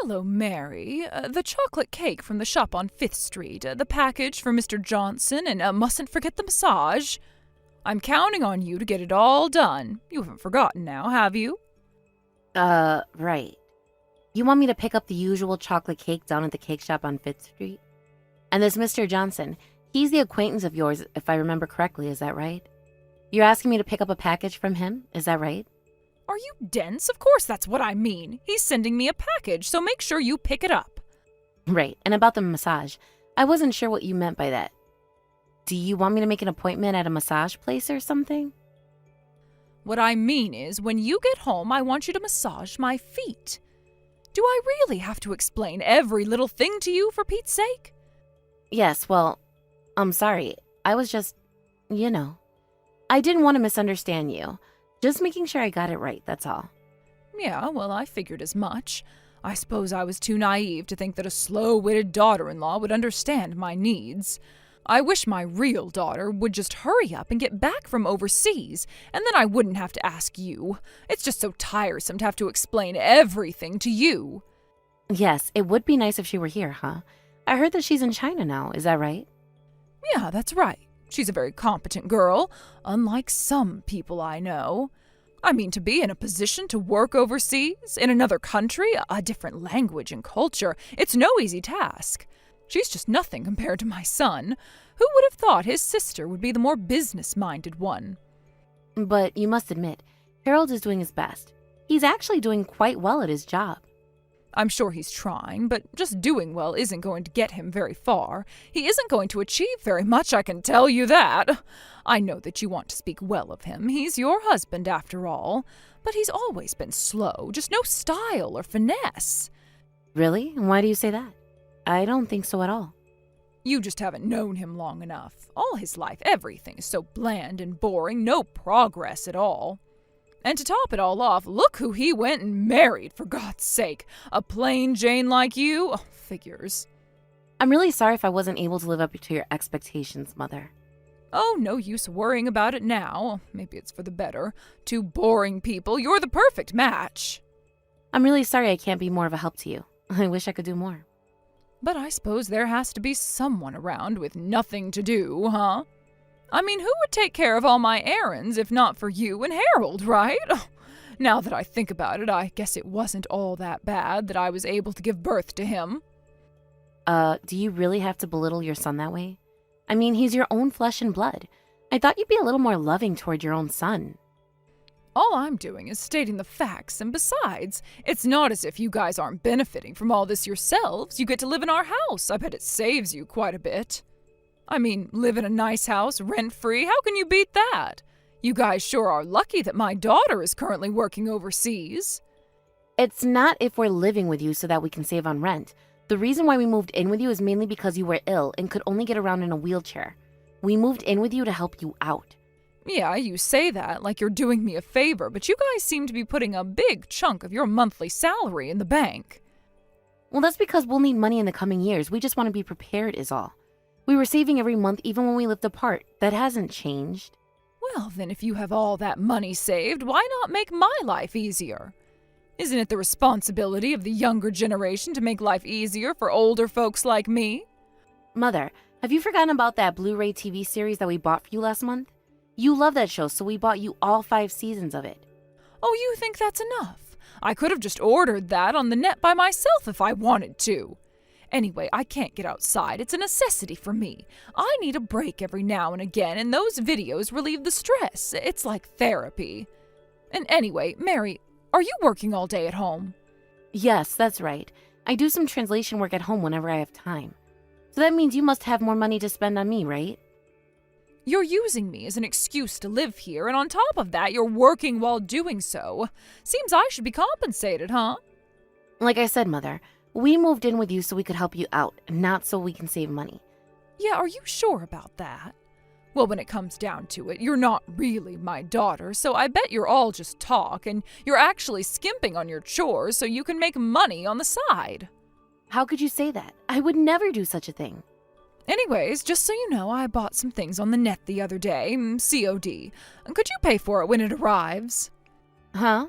Hello, Mary. The chocolate cake from the shop on 5th Street, the package for Mr. Johnson, and mustn't forget the massage. I'm counting on you to get it all done. You haven't forgotten now, have you? Right. You want me to pick up the usual chocolate cake down at the cake shop on 5th Street? And this Mr. Johnson, he's the acquaintance of yours, if I remember correctly, is that right? You're asking me to pick up a package from him, is that right? Are you dense? Of course that's what I mean. He's sending me a package, so make sure you pick it up. Right, and about the massage, I wasn't sure what you meant by that. Do you want me to make an appointment at a massage place or something? What I mean is, when you get home, I want you to massage my feet. Do I really have to explain every little thing to you, for Pete's sake? Yes, well, I'm sorry. I was just, I didn't want to misunderstand you. Just making sure I got it right, that's all. Yeah, well, I figured as much. I suppose I was too naive to think that a slow-witted daughter-in-law would understand my needs. I wish my real daughter would just hurry up and get back from overseas, and then I wouldn't have to ask you. It's just so tiresome to have to explain everything to you. Yes, it would be nice if she were here, huh? I heard that she's in China now, is that right? Yeah, that's right. She's a very competent girl, unlike some people I know. I mean, to be in a position to work overseas, in another country, a different language and culture, it's no easy task. She's just nothing compared to my son. Who would have thought his sister would be the more business-minded one? But you must admit, Harold is doing his best. He's actually doing quite well at his job. I'm sure he's trying, but just doing well isn't going to get him very far. He isn't going to achieve very much, I can tell you that. I know that you want to speak well of him. He's your husband, after all. But he's always been slow, just no style or finesse. Really? Why do you say that? I don't think so at all. You just haven't known him long enough. All his life, everything is so bland and boring, no progress at all. And to top it all off, look who he went and married, for God's sake. A plain Jane like you? Oh, figures. I'm really sorry if I wasn't able to live up to your expectations, Mother. Oh, no use worrying about it now. Maybe it's for the better. Two boring people, you're the perfect match. I'm really sorry I can't be more of a help to you. I wish I could do more. But I suppose there has to be someone around with nothing to do, huh? I mean, who would take care of all my errands if not for you and Harold, right? Now that I think about it, I guess it wasn't all that bad that I was able to give birth to him. Do you really have to belittle your son that way? I mean, he's your own flesh and blood. I thought you'd be a little more loving toward your own son. All I'm doing is stating the facts, and besides, it's not as if you guys aren't benefiting from all this yourselves. You get to live in our house. I bet it saves you quite a bit. I mean, live in a nice house, rent-free, how can you beat that? You guys sure are lucky that my daughter is currently working overseas. It's not if we're living with you so that we can save on rent. The reason why we moved in with you is mainly because you were ill and could only get around in a wheelchair. We moved in with you to help you out. Yeah, you say that like you're doing me a favor, but you guys seem to be putting a big chunk of your monthly salary in the bank. Well, that's because we'll need money in the coming years. We just want to be prepared is all. We were saving every month even when we lived apart. That hasn't changed. Well, then if you have all that money saved, why not make my life easier? Isn't it the responsibility of the younger generation to make life easier for older folks like me? Mother, have you forgotten about that Blu-ray TV series that we bought for you last month? You love that show, so we bought you all 5 seasons of it. Oh, you think that's enough? I could have just ordered that on the net by myself if I wanted to. Anyway, I can't get outside. It's a necessity for me. I need a break every now and again, and those videos relieve the stress. It's like therapy. And anyway, Mary, are you working all day at home? Yes, that's right. I do some translation work at home whenever I have time. So that means you must have more money to spend on me, right? You're using me as an excuse to live here, and on top of that, you're working while doing so. Seems I should be compensated, huh? Like I said, Mother, we moved in with you so we could help you out, not so we can save money. Yeah, are you sure about that? Well, when it comes down to it, you're not really my daughter, so I bet you're all just talk, and you're actually skimping on your chores so you can make money on the side. How could you say that? I would never do such a thing. Anyways, just so you know, I bought some things on the net the other day, COD. Could you pay for it when it arrives? Huh?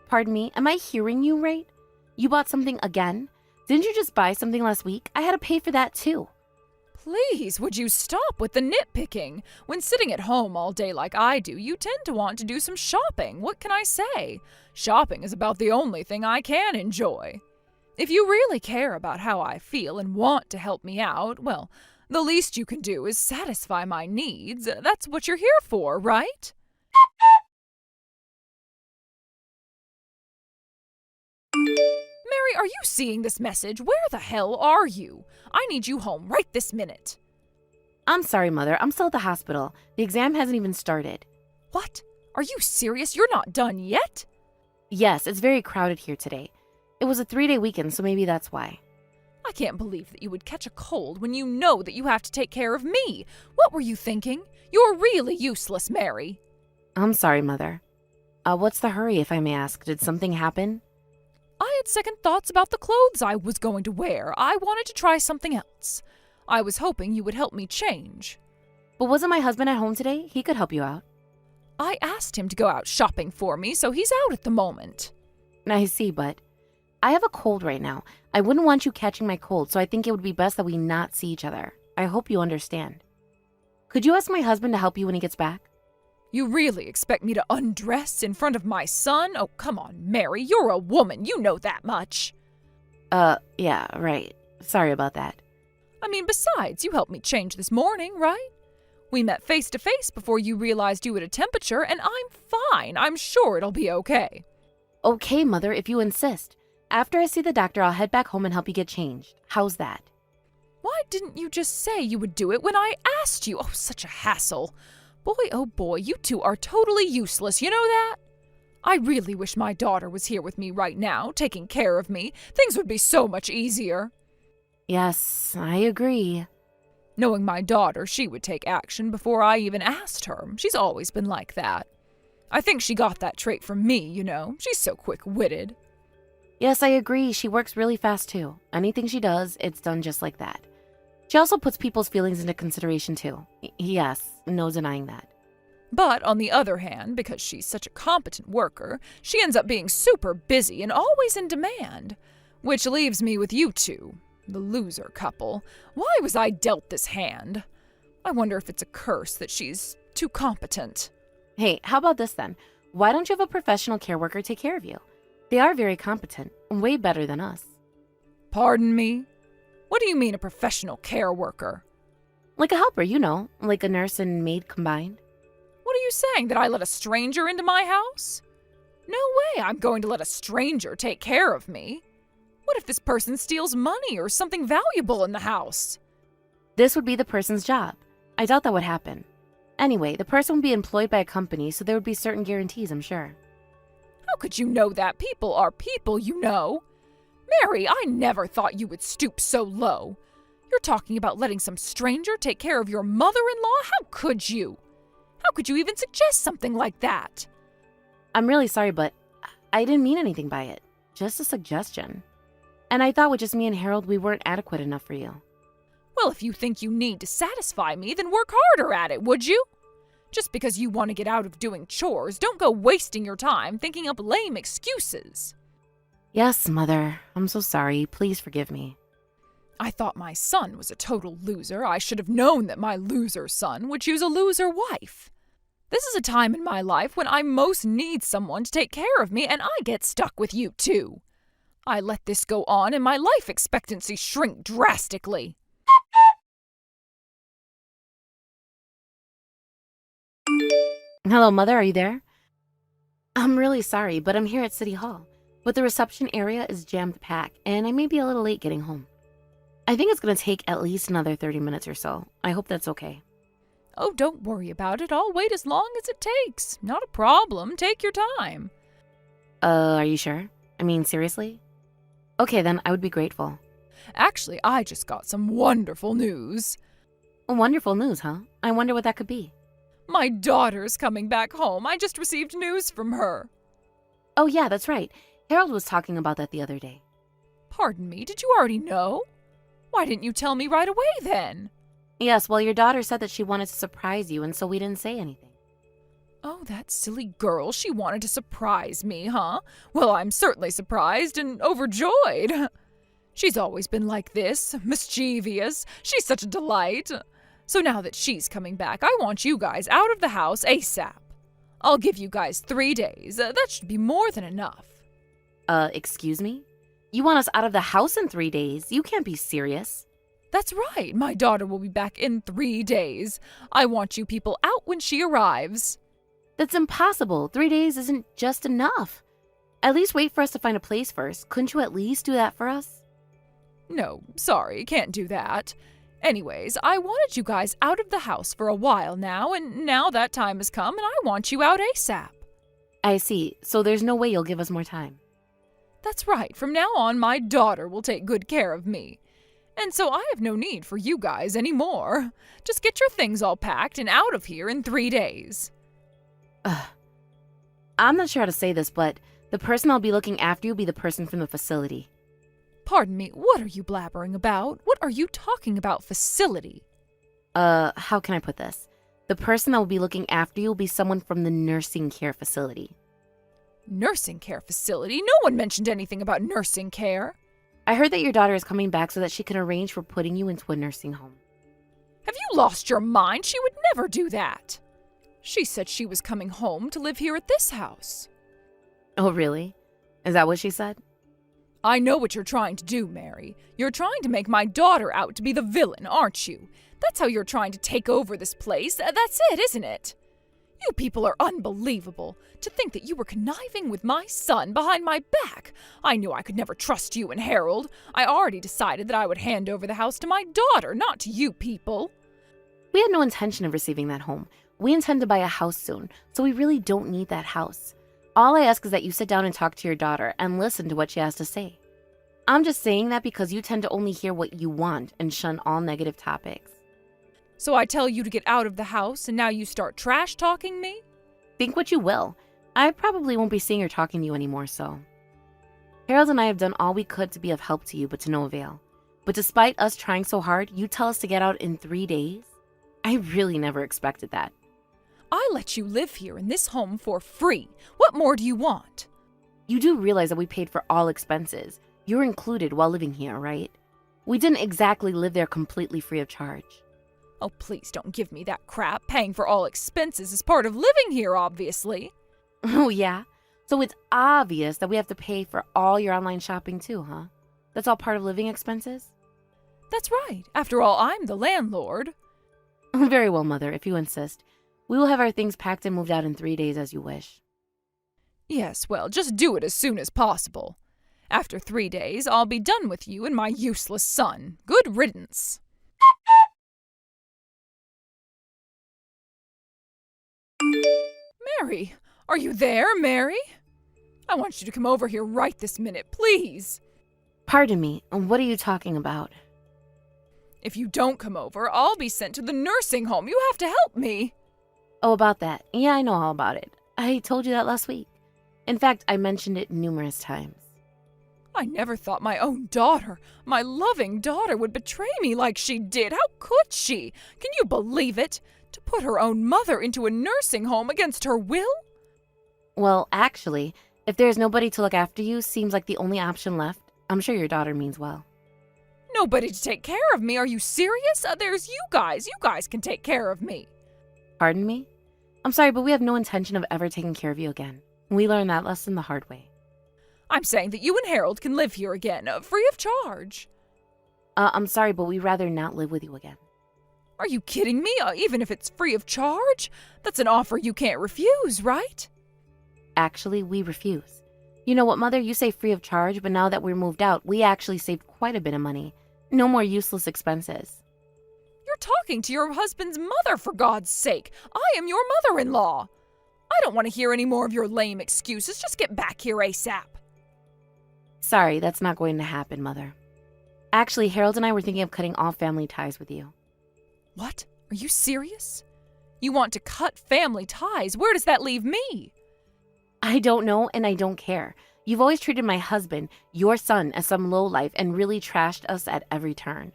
Pardon me, am I hearing you right? You bought something again? Didn't you just buy something last week? I had to pay for that too. Please, would you stop with the nitpicking? When sitting at home all day like I do, you tend to want to do some shopping. What can I say? Shopping is about the only thing I can enjoy. If you really care about how I feel and want to help me out, well, the least you can do is satisfy my needs. That's what you're here for, right? Mary, are you seeing this message? Where the hell are you? I need you home right this minute. I'm sorry, Mother. I'm still at the hospital. The exam hasn't even started. What? Are you serious? You're not done yet? Yes, it's very crowded here today. It was a 3-day weekend, so maybe that's why. I can't believe that you would catch a cold when you know that you have to take care of me. What were you thinking? You're really useless, Mary. I'm sorry, Mother. What's the hurry, if I may ask? Did something happen? I had second thoughts about the clothes I was going to wear. I wanted to try something else. I was hoping you would help me change. But wasn't my husband at home today? He could help you out. I asked him to go out shopping for me, so he's out at the moment. I see, but I have a cold right now. I wouldn't want you catching my cold, so I think it would be best that we not see each other. I hope you understand. Could you ask my husband to help you when he gets back? You really expect me to undress in front of my son? Oh, come on, Mary. You're a woman. You know that much. Yeah, right. Sorry about that. I mean, besides, you helped me change this morning, right? We met face to face before you realized you had a temperature, and I'm fine. I'm sure it'll be okay. Okay, Mother, if you insist. After I see the doctor, I'll head back home and help you get changed. How's that? Why didn't you just say you would do it when I asked you? Oh, such a hassle. Boy, oh boy, you two are totally useless, you know that? I really wish my daughter was here with me right now, taking care of me. Things would be so much easier. Yes, I agree. Knowing my daughter, she would take action before I even asked her. She's always been like that. I think she got that trait from me, you know. She's so quick-witted. Yes, I agree. She works really fast, too. Anything she does, it's done just like that. She also puts people's feelings into consideration, too. Yes, no denying that. But on the other hand, because she's such a competent worker, she ends up being super busy and always in demand. Which leaves me with you two, the loser couple. Why was I dealt this hand? I wonder if it's a curse that she's too competent. Hey, how about this then? Why don't you have a professional care worker take care of you? They are very competent, way better than us. Pardon me? What do you mean a professional care worker? Like a helper, you know, like a nurse and maid combined. What are you saying, that I let a stranger into my house? No way I'm going to let a stranger take care of me. What if this person steals money or something valuable in the house? This would be the person's job. I doubt that would happen. Anyway, the person would be employed by a company, so there would be certain guarantees, I'm sure. How could you know that? People are people, you know. Mary, I never thought you would stoop so low. You're talking about letting some stranger take care of your mother-in-law? How could you? How could you even suggest something like that? I'm really sorry, but I didn't mean anything by it. Just a suggestion. And I thought with just me and Harold, we weren't adequate enough for you. Well, if you think you need to satisfy me, then work harder at it, would you? Just because you want to get out of doing chores, don't go wasting your time thinking up lame excuses. Yes, Mother. I'm so sorry. Please forgive me. I thought my son was a total loser. I should have known that my loser son would choose a loser wife. This is a time in my life when I most need someone to take care of me, and I get stuck with you too. I let this go on, and my life expectancy shrink drastically. Hello, Mother. Are you there? I'm really sorry, but I'm here at City Hall. But the reception area is jammed packed, and I may be a little late getting home. I think it's going to take at least another 30 minutes or so. I hope that's okay. Oh, don't worry about it. I'll wait as long as it takes. Not a problem. Take your time. Are you sure? I mean, seriously? Okay, then I would be grateful. Actually, I just got some wonderful news. Wonderful news, huh? I wonder what that could be. My daughter's coming back home. I just received news from her. Oh, yeah, that's right. Harold was talking about that the other day. Pardon me, did you already know? Why didn't you tell me right away then? Yes, well, your daughter said that she wanted to surprise you, and so we didn't say anything. Oh, that silly girl. She wanted to surprise me, huh? Well, I'm certainly surprised and overjoyed. She's always been like this, mischievous. She's such a delight. So now that she's coming back, I want you guys out of the house ASAP. I'll give you guys 3 days. That should be more than enough. Excuse me? You want us out of the house in 3 days? You can't be serious. That's right. My daughter will be back in 3 days. I want you people out when she arrives. That's impossible. 3 days isn't just enough. At least wait for us to find a place first. Couldn't you at least do that for us? No, sorry, can't do that. Anyways, I wanted you guys out of the house for a while now, and now that time has come, and I want you out ASAP. I see. So there's no way you'll give us more time. That's right. From now on, my daughter will take good care of me. And so I have no need for you guys anymore. Just get your things all packed and out of here in 3 days. I'm not sure how to say this, but the person I'll be looking after you will be the person from the facility. Pardon me, what are you blabbering about? What are you talking about, facility? How can I put this? The person that will be looking after you will be someone from the nursing care facility. Nursing care facility? No one mentioned anything about nursing care. I heard that your daughter is coming back so that she can arrange for putting you into a nursing home. Have you lost your mind? She would never do that. She said she was coming home to live here at this house. Oh, really? Is that what she said? I know what you're trying to do, Mary. You're trying to make my daughter out to be the villain, aren't you? That's how you're trying to take over this place. That's it, isn't it? You people are unbelievable. To think that you were conniving with my son behind my back. I knew I could never trust you and Harold. I already decided that I would hand over the house to my daughter, not to you people. We had no intention of receiving that home. We intend to buy a house soon, so we really don't need that house. All I ask is that you sit down and talk to your daughter and listen to what she has to say. I'm just saying that because you tend to only hear what you want and shun all negative topics. So I tell you to get out of the house and now you start trash talking me? Think what you will. I probably won't be seeing or talking to you anymore, so. Harold and I have done all we could to be of help to you, but to no avail. But despite us trying so hard, you tell us to get out in 3 days? I really never expected that. I let you live here in this home for free. What more do you want? You do realize that we paid for all expenses. You're included while living here, right? We didn't exactly live there completely free of charge. Oh, please don't give me that crap. Paying for all expenses is part of living here, obviously. Oh, yeah? So it's obvious that we have to pay for all your online shopping too, huh? That's all part of living expenses? That's right. After all, I'm the landlord. Very well, Mother, if you insist. We will have our things packed and moved out in 3 days as you wish. Yes, well, just do it as soon as possible. After 3 days, I'll be done with you and my useless son. Good riddance. Mary, are you there, Mary? I want you to come over here right this minute, please. Pardon me, what are you talking about? If you don't come over, I'll be sent to the nursing home. You have to help me. Oh, about that. Yeah, I know all about it. I told you that last week. In fact, I mentioned it numerous times. I never thought my own daughter, my loving daughter, would betray me like she did. How could she? Can you believe it? To put her own mother into a nursing home against her will? Well, actually, if there's nobody to look after you, seems like the only option left. I'm sure your daughter means well. Nobody to take care of me? Are you serious? There's you guys. You guys can take care of me. Pardon me? I'm sorry, but we have no intention of ever taking care of you again. We learned that lesson the hard way. I'm saying that you and Harold can live here again, free of charge. I'm sorry, but we'd rather not live with you again. Are you kidding me? Even if it's free of charge? That's an offer you can't refuse, right? Actually, we refuse. You know what, Mother? You say free of charge, but now that we're moved out, we actually saved quite a bit of money. No more useless expenses. You're talking to your husband's mother, for God's sake. I am your mother-in-law. I don't want to hear any more of your lame excuses. Just get back here ASAP. Sorry, that's not going to happen, Mother. Actually, Harold and I were thinking of cutting all family ties with you. What? Are you serious? You want to cut family ties? Where does that leave me? I don't know, and I don't care. You've always treated my husband, your son, as some lowlife and really trashed us at every turn.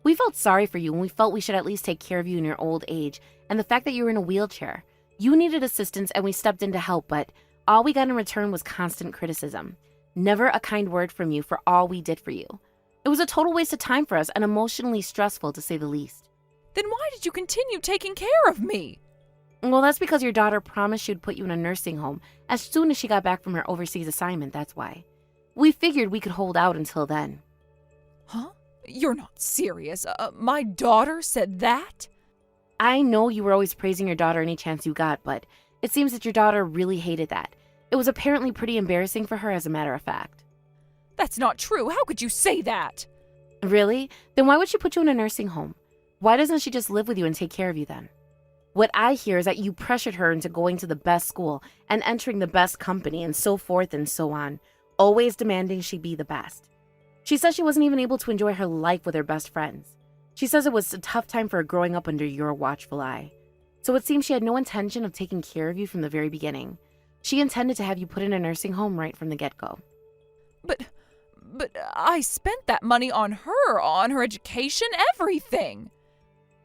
We felt sorry for you, and we felt we should at least take care of you in your old age, and the fact that you were in a wheelchair. You needed assistance, and we stepped in to help, but all we got in return was constant criticism. Never a kind word from you for all we did for you. It was a total waste of time for us and emotionally stressful, to say the least. Then why did you continue taking care of me? Well, that's because your daughter promised she would put you in a nursing home as soon as she got back from her overseas assignment, that's why. We figured we could hold out until then. Huh? You're not serious. My daughter said that? I know you were always praising your daughter any chance you got, but it seems that your daughter really hated that. It was apparently pretty embarrassing for her, as a matter of fact. That's not true. How could you say that? Really? Then why would she put you in a nursing home? Why doesn't she just live with you and take care of you then? What I hear is that you pressured her into going to the best school and entering the best company and so forth and so on, always demanding she be the best. She says she wasn't even able to enjoy her life with her best friends. She says it was a tough time for her growing up under your watchful eye. So it seems she had no intention of taking care of you from the very beginning. She intended to have you put in a nursing home right from the get-go. But I spent that money on her education, everything.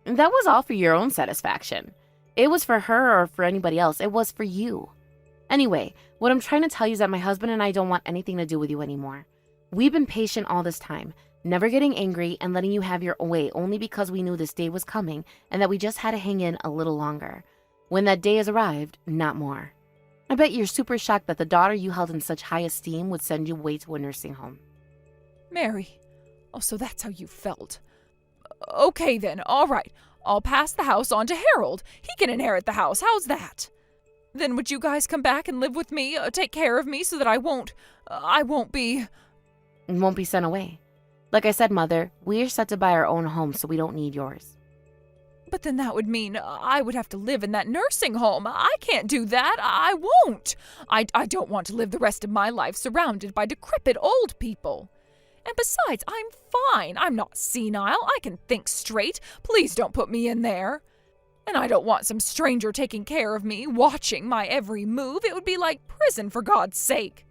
That was all for your own satisfaction. It was for her or for anybody else. It was for you. Anyway, what I'm trying to tell you is that my husband and I don't want anything to do with you anymore. We've been patient all this time, never getting angry and letting you have your way only because we knew this day was coming and that we just had to hang in a little longer. When that day has arrived, not more. I bet you're super shocked that the daughter you held in such high esteem would send you away to a nursing home. Mary, oh, so that's how you felt. Okay then, all right. I'll pass the house on to Harold. He can inherit the house. How's that? Then would you guys come back and live with me, take care of me so that I won't be... Won't be sent away. Like I said, Mother, we're set to buy our own home, so we don't need yours. But then that would mean I would have to live in that nursing home. I can't do that. I won't. I don't want to live the rest of my life surrounded by decrepit old people. And besides, I'm fine. I'm not senile. I can think straight. Please don't put me in there. And I don't want some stranger taking care of me, watching my every move. It would be like prison, for God's sake.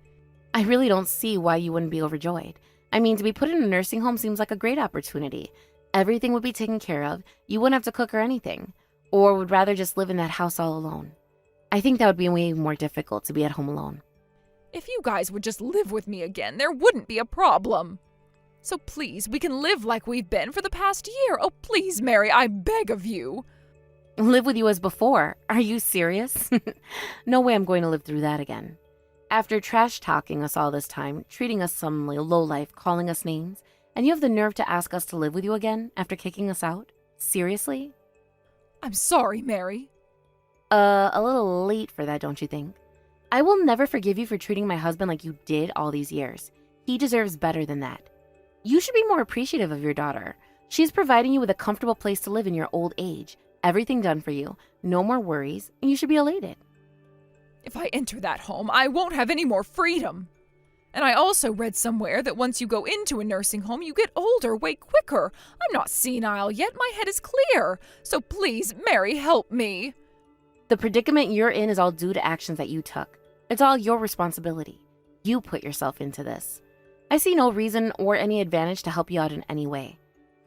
I really don't see why you wouldn't be overjoyed. I mean, to be put in a nursing home seems like a great opportunity. Everything would be taken care of. You wouldn't have to cook or anything. Or would rather just live in that house all alone. I think that would be way more difficult to be at home alone. If you guys would just live with me again, there wouldn't be a problem. So please, we can live like we've been for the past year. Oh, please, Mary, I beg of you. Live with you as before? Are you serious? No way I'm going to live through that again. After trash talking us all this time, treating us some lowlife, calling us names, and you have the nerve to ask us to live with you again after kicking us out? Seriously? I'm sorry, Mary. A little late for that, don't you think? I will never forgive you for treating my husband like you did all these years. He deserves better than that. You should be more appreciative of your daughter. She's providing you with a comfortable place to live in your old age. Everything done for you. No more worries, and you should be elated. If I enter that home, I won't have any more freedom. And I also read somewhere that once you go into a nursing home, you get older way quicker. I'm not senile yet. My head is clear. So please, Mary, help me. The predicament you're in is all due to actions that you took. It's all your responsibility. You put yourself into this. I see no reason or any advantage to help you out in any way.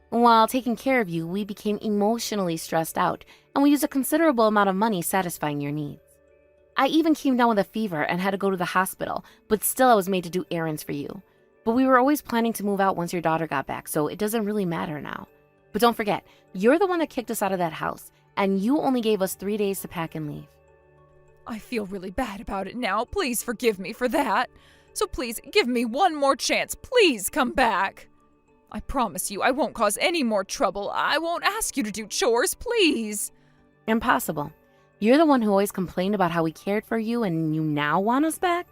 While taking care of you, we became emotionally stressed out, and we used a considerable amount of money satisfying your needs. I even came down with a fever and had to go to the hospital, but still I was made to do errands for you. But we were always planning to move out once your daughter got back, so it doesn't really matter now. But don't forget, you're the one that kicked us out of that house, and you only gave us 3 days to pack and leave. I feel really bad about it now. Please forgive me for that. So please, give me one more chance. Please come back. I promise you I won't cause any more trouble. I won't ask you to do chores, please. Impossible. You're the one who always complained about how we cared for you and you now want us back?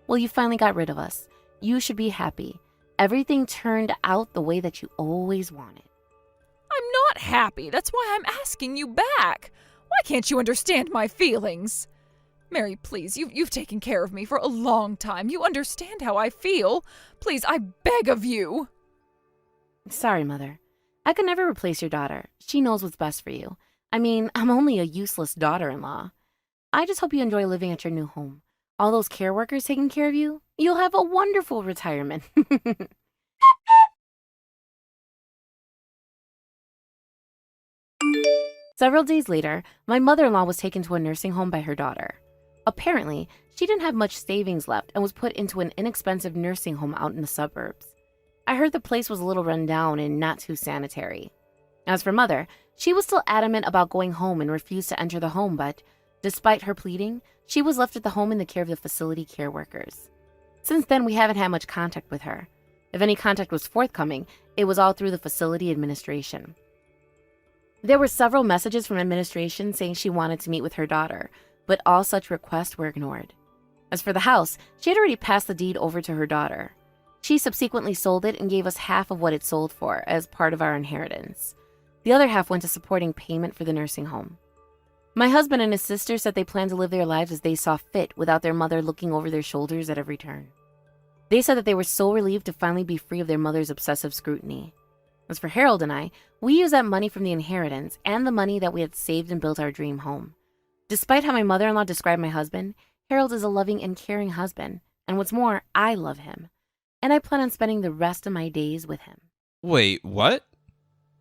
Well, you finally got rid of us. You should be happy. Everything turned out the way that you always wanted. I'm not happy. That's why I'm asking you back. Why can't you understand my feelings? Mary, please, you've taken care of me for a long time. You understand how I feel. Please, I beg of you. Sorry, Mother. I could never replace your daughter. She knows what's best for you. I mean, I'm only a useless daughter-in-law. I just hope you enjoy living at your new home. All those care workers taking care of you, you'll have a wonderful retirement. Several days later, my mother-in-law was taken to a nursing home by her daughter. Apparently, she didn't have much savings left and was put into an inexpensive nursing home out in the suburbs. I heard the place was a little run down and not too sanitary. As for Mother, she was still adamant about going home and refused to enter the home, but despite her pleading, she was left at the home in the care of the facility care workers. Since then, we haven't had much contact with her. If any contact was forthcoming, it was all through the facility administration. There were several messages from administration saying she wanted to meet with her daughter, but all such requests were ignored. As for the house, she had already passed the deed over to her daughter. She subsequently sold it and gave us half of what it sold for as part of our inheritance. The other half went to supporting payment for the nursing home. My husband and his sister said they planned to live their lives as they saw fit without their mother looking over their shoulders at every turn. They said that they were so relieved to finally be free of their mother's obsessive scrutiny. As for Harold and I, we used that money from the inheritance and the money that we had saved and built our dream home. Despite how my mother-in-law described my husband, Harold is a loving and caring husband, and what's more, I love him. And I plan on spending the rest of my days with him. Wait, what?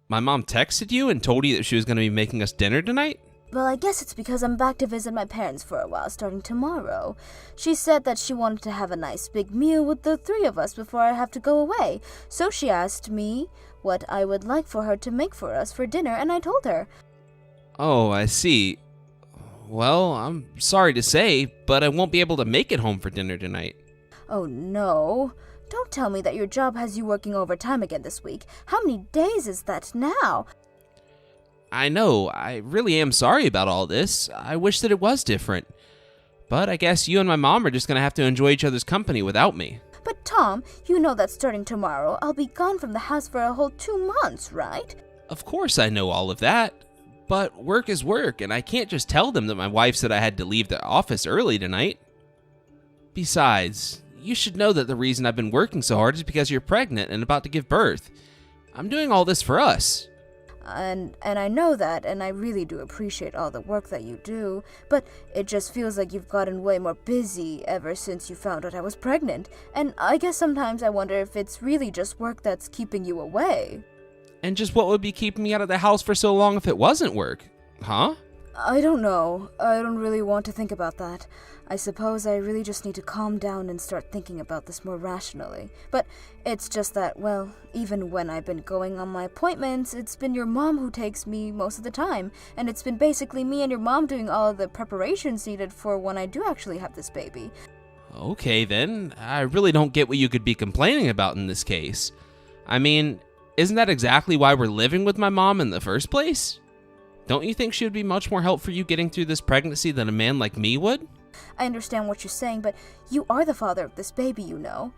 My mom texted you and told you that she was going to be making us dinner tonight? Well, I guess it's because I'm back to visit my parents for a while, starting tomorrow. She said that she wanted to have a nice big meal with the three of us before I have to go away. So she asked me what I would like for her to make for us for dinner, and I told her. Oh, I see. Well, I'm sorry to say, but I won't be able to make it home for dinner tonight. Oh, no. Don't tell me that your job has you working overtime again this week. How many days is that now? I know, I really am sorry about all this. I wish that it was different. But I guess you and my mom are just going to have to enjoy each other's company without me. But Tom, you know that starting tomorrow, I'll be gone from the house for a whole 2 months, right? Of course I know all of that. But work is work, and I can't just tell them that my wife said I had to leave the office early tonight. Besides, you should know that the reason I've been working so hard is because you're pregnant and about to give birth. I'm doing all this for us. And I know that, and I really do appreciate all the work that you do, but it just feels like you've gotten way more busy ever since you found out I was pregnant, and I guess sometimes I wonder if it's really just work that's keeping you away. And just what would be keeping me out of the house for so long if it wasn't work? Huh? I don't know. I don't really want to think about that. I suppose I really just need to calm down and start thinking about this more rationally. But it's just that, well, even when I've been going on my appointments, it's been your mom who takes me most of the time. And it's been basically me and your mom doing all of the preparations needed for when I do actually have this baby. Okay then, I really don't get what you could be complaining about in this case. I mean, isn't that exactly why we're living with my mom in the first place? Don't you think she would be much more help for you getting through this pregnancy than a man like me would? I understand what you're saying, but you are the father of this baby, you know.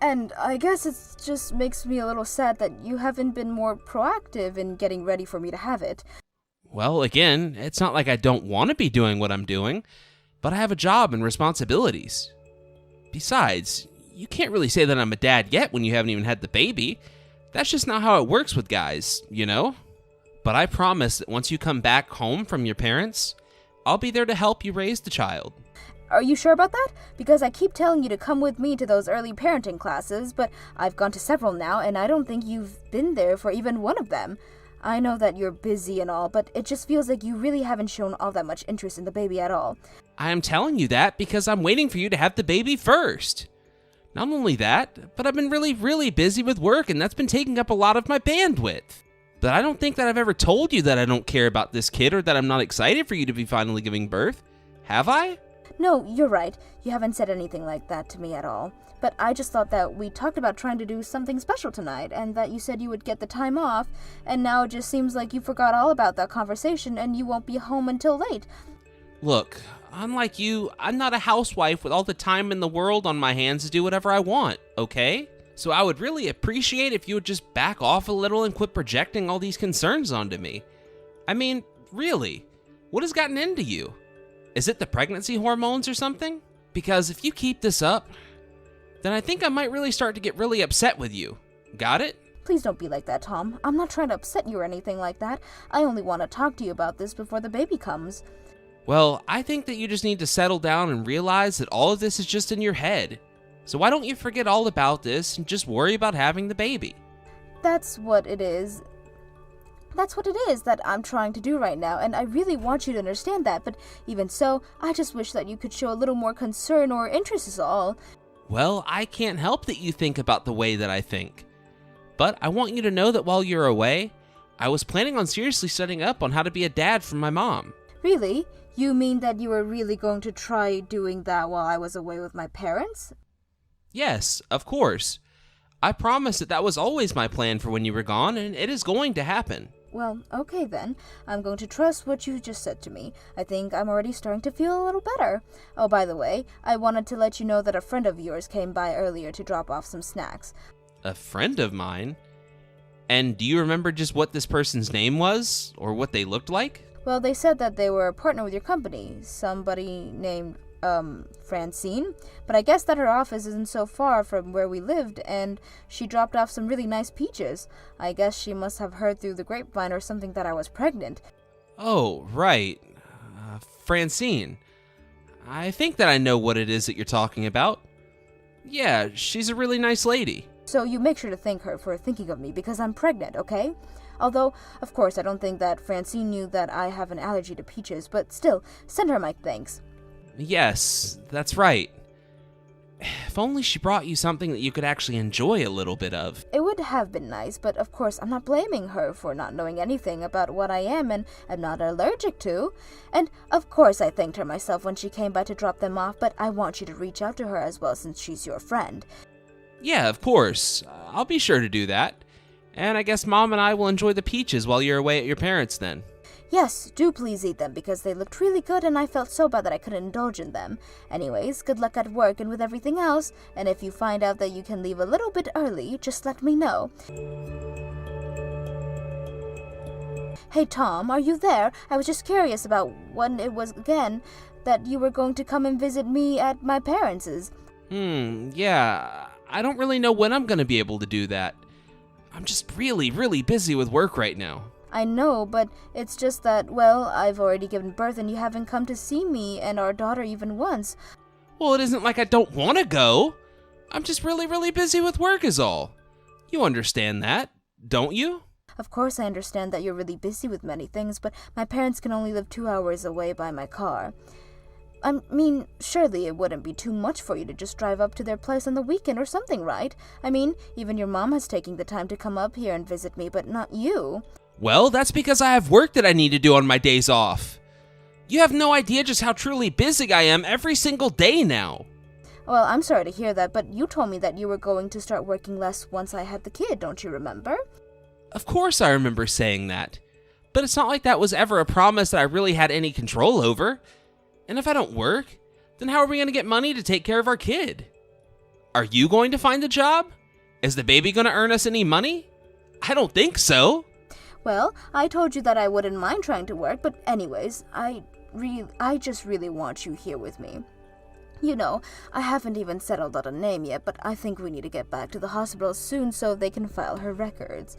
And I guess it just makes me a little sad that you haven't been more proactive in getting ready for me to have it. Well, again, it's not like I don't want to be doing what I'm doing, but I have a job and responsibilities. Besides, you can't really say that I'm a dad yet when you haven't even had the baby. That's just not how it works with guys, you know? But I promise that once you come back home from your parents, I'll be there to help you raise the child. Are you sure about that? Because I keep telling you to come with me to those early parenting classes, but I've gone to several now, and I don't think you've been there for even one of them. I know that you're busy and all, but it just feels like you really haven't shown all that much interest in the baby at all. I am telling you that because I'm waiting for you to have the baby first. Not only that, but I've been really busy with work, and that's been taking up a lot of my bandwidth. But I don't think that I've ever told you that I don't care about this kid or that I'm not excited for you to be finally giving birth. Have I? No, you're right. You haven't said anything like that to me at all. But I just thought that we talked about trying to do something special tonight, and that you said you would get the time off, and now it just seems like you forgot all about that conversation and you won't be home until late. Look, unlike you, I'm not a housewife with all the time in the world on my hands to do whatever I want, okay? So I would really appreciate if you would just back off a little and quit projecting all these concerns onto me. I mean, really, what has gotten into you? Is it the pregnancy hormones or something? Because if you keep this up, then I think I might really start to get really upset with you. Got it? Please don't be like that, Tom. I'm not trying to upset you or anything like that. I only want to talk to you about this before the baby comes. Well, I think that you just need to settle down and realize that all of this is just in your head. So why don't you forget all about this and just worry about having the baby? That's what it is. That's what it is that I'm trying to do right now, and I really want you to understand that, but even so, I just wish that you could show a little more concern or interest is all. Well, I can't help that you think about the way that I think. But I want you to know that while you're away, I was planning on seriously studying up on how to be a dad for my mom. Really? You mean that you were really going to try doing that while I was away with my parents? Yes, of course. I promise that was always my plan for when you were gone, and it is going to happen. Well, okay then. I'm going to trust what you just said to me. I think I'm already starting to feel a little better. Oh, by the way, I wanted to let you know that a friend of yours came by earlier to drop off some snacks. A friend of mine? And do you remember just what this person's name was, or what they looked like? Well, they said that they were a partner with your company, somebody named, Francine. But I guess that her office isn't so far from where we lived, and she dropped off some really nice peaches. I guess she must have heard through the grapevine or something that I was pregnant. Oh, right. Francine. I think that I know what it is that you're talking about. Yeah, she's a really nice lady. So you make sure to thank her for thinking of me because I'm pregnant, okay? Although, of course, I don't think that Francine knew that I have an allergy to peaches, but still, send her my thanks. Yes, that's right. If only she brought you something that you could actually enjoy a little bit of. It would have been nice, but of course I'm not blaming her for not knowing anything about what I am and am not allergic to. And of course I thanked her myself when she came by to drop them off, but I want you to reach out to her as well since she's your friend. Yeah, of course. I'll be sure to do that. And I guess Mom and I will enjoy the peaches while you're away at your parents' then. Yes, do please eat them because they looked really good and I felt so bad that I couldn't indulge in them. Anyways, good luck at work and with everything else, and if you find out that you can leave a little bit early, just let me know. Hey Tom, are you there? I was just curious about when it was again that you were going to come and visit me at my parents'. Yeah, I don't really know when I'm gonna be able to do that. I'm just really busy with work right now. I know, but it's just that, well, I've already given birth and you haven't come to see me and our daughter even once. Well, it isn't like I don't want to go. I'm just really busy with work is all. You understand that, don't you? Of course I understand that you're really busy with many things, but my parents can only live 2 hours away by my car. I mean, surely it wouldn't be too much for you to just drive up to their place on the weekend or something, right? I mean, even your mom has taken the time to come up here and visit me, but not you. Well, that's because I have work that I need to do on my days off. You have no idea just how truly busy I am every single day now. Well, I'm sorry to hear that, but you told me that you were going to start working less once I had the kid, don't you remember? Of course I remember saying that. But it's not like that was ever a promise that I really had any control over. And if I don't work, then how are we going to get money to take care of our kid? Are you going to find a job? Is the baby going to earn us any money? I don't think so. Well, I told you that I wouldn't mind trying to work, but anyways, I just really want you here with me. You know, I haven't even settled on a name yet, but I think we need to get back to the hospital soon so they can file her records.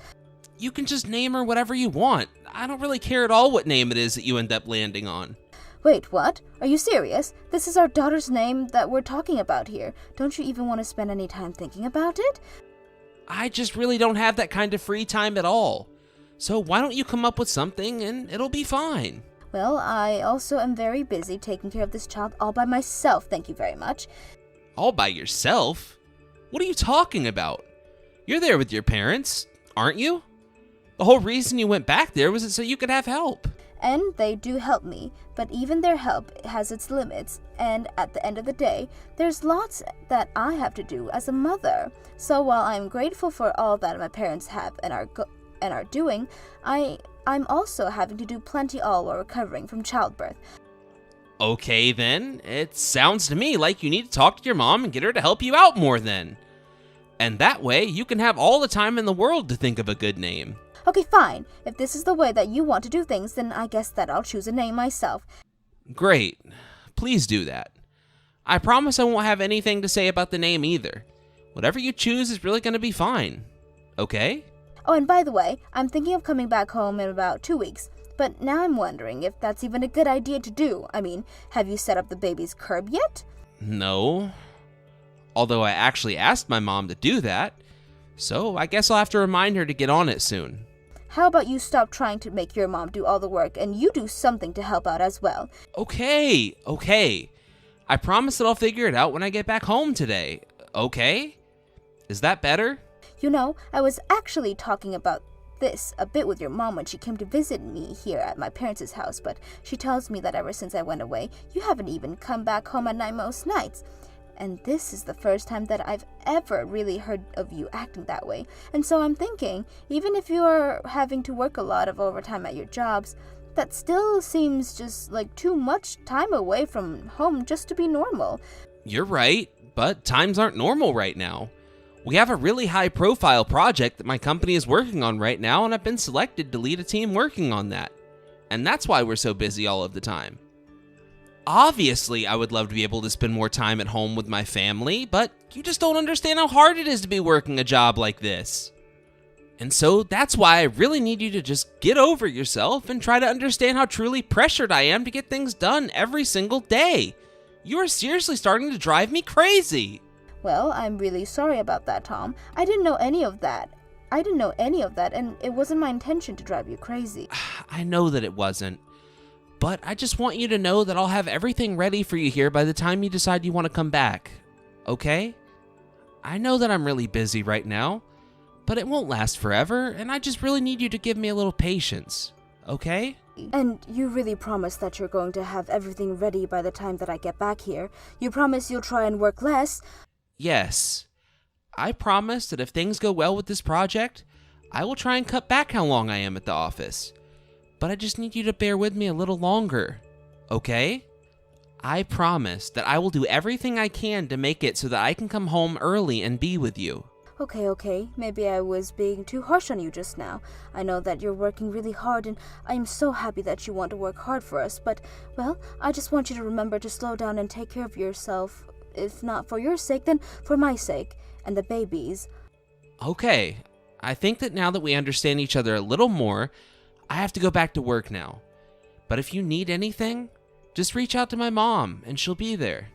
You can just name her whatever you want. I don't really care at all what name it is that you end up landing on. Wait, what? Are you serious? This is our daughter's name that we're talking about here. Don't you even want to spend any time thinking about it? I just really don't have that kind of free time at all. So why don't you come up with something and it'll be fine. Well, I also am very busy taking care of this child all by myself, thank you very much. All by yourself? What are you talking about? You're there with your parents, aren't you? The whole reason you went back there was so you could have help. And they do help me, but even their help has its limits, and at the end of the day, there's lots that I have to do as a mother. So while I'm grateful for all that my parents have and are doing, I'm also having to do plenty all while recovering from childbirth. Okay then, it sounds to me like you need to talk to your mom and get her to help you out more then. And that way, you can have all the time in the world to think of a good name. Okay, fine. If this is the way that you want to do things, then I guess that I'll choose a name myself. Great. Please do that. I promise I won't have anything to say about the name either. Whatever you choose is really going to be fine. Okay? Oh, and by the way, I'm thinking of coming back home in about 2 weeks. But now I'm wondering if that's even a good idea to do. I mean, have you set up the baby's curb yet? No. Although I actually asked my mom to do that. So I guess I'll have to remind her to get on it soon. How about you stop trying to make your mom do all the work and you do something to help out as well? Okay. I promise that I'll figure it out when I get back home today. Okay? Is that better? You know, I was actually talking about this a bit with your mom when she came to visit me here at my parents' house, but she tells me that ever since I went away, you haven't even come back home at night most nights. And this is the first time that I've ever really heard of you acting that way. And so I'm thinking, even if you're having to work a lot of overtime at your jobs, that still seems just like too much time away from home just to be normal. You're right, but times aren't normal right now. We have a really high-profile project that my company is working on right now, and I've been selected to lead a team working on that. And that's why we're so busy all of the time. Obviously, I would love to be able to spend more time at home with my family, but you just don't understand how hard it is to be working a job like this. And so that's why I really need you to just get over yourself and try to understand how truly pressured I am to get things done every single day. You are seriously starting to drive me crazy. Well, I'm really sorry about that, Tom. I didn't know any of that, and it wasn't my intention to drive you crazy. I know that it wasn't, but I just want you to know that I'll have everything ready for you here by the time you decide you want to come back, okay? I know that I'm really busy right now, but it won't last forever, and I just really need you to give me a little patience, okay? And you really promise that you're going to have everything ready by the time that I get back here? You promise you'll try and work less? Yes. I promise that if things go well with this project, I will try and cut back how long I am at the office. But I just need you to bear with me a little longer, okay? I promise that I will do everything I can to make it so that I can come home early and be with you. Okay. Maybe I was being too harsh on you just now. I know that you're working really hard, and I am so happy that you want to work hard for us, but, well, I just want you to remember to slow down and take care of yourself. If not for your sake, then for my sake, and the baby's. Okay, I think that now that we understand each other a little more, I have to go back to work now. But if you need anything, just reach out to my mom, and she'll be there.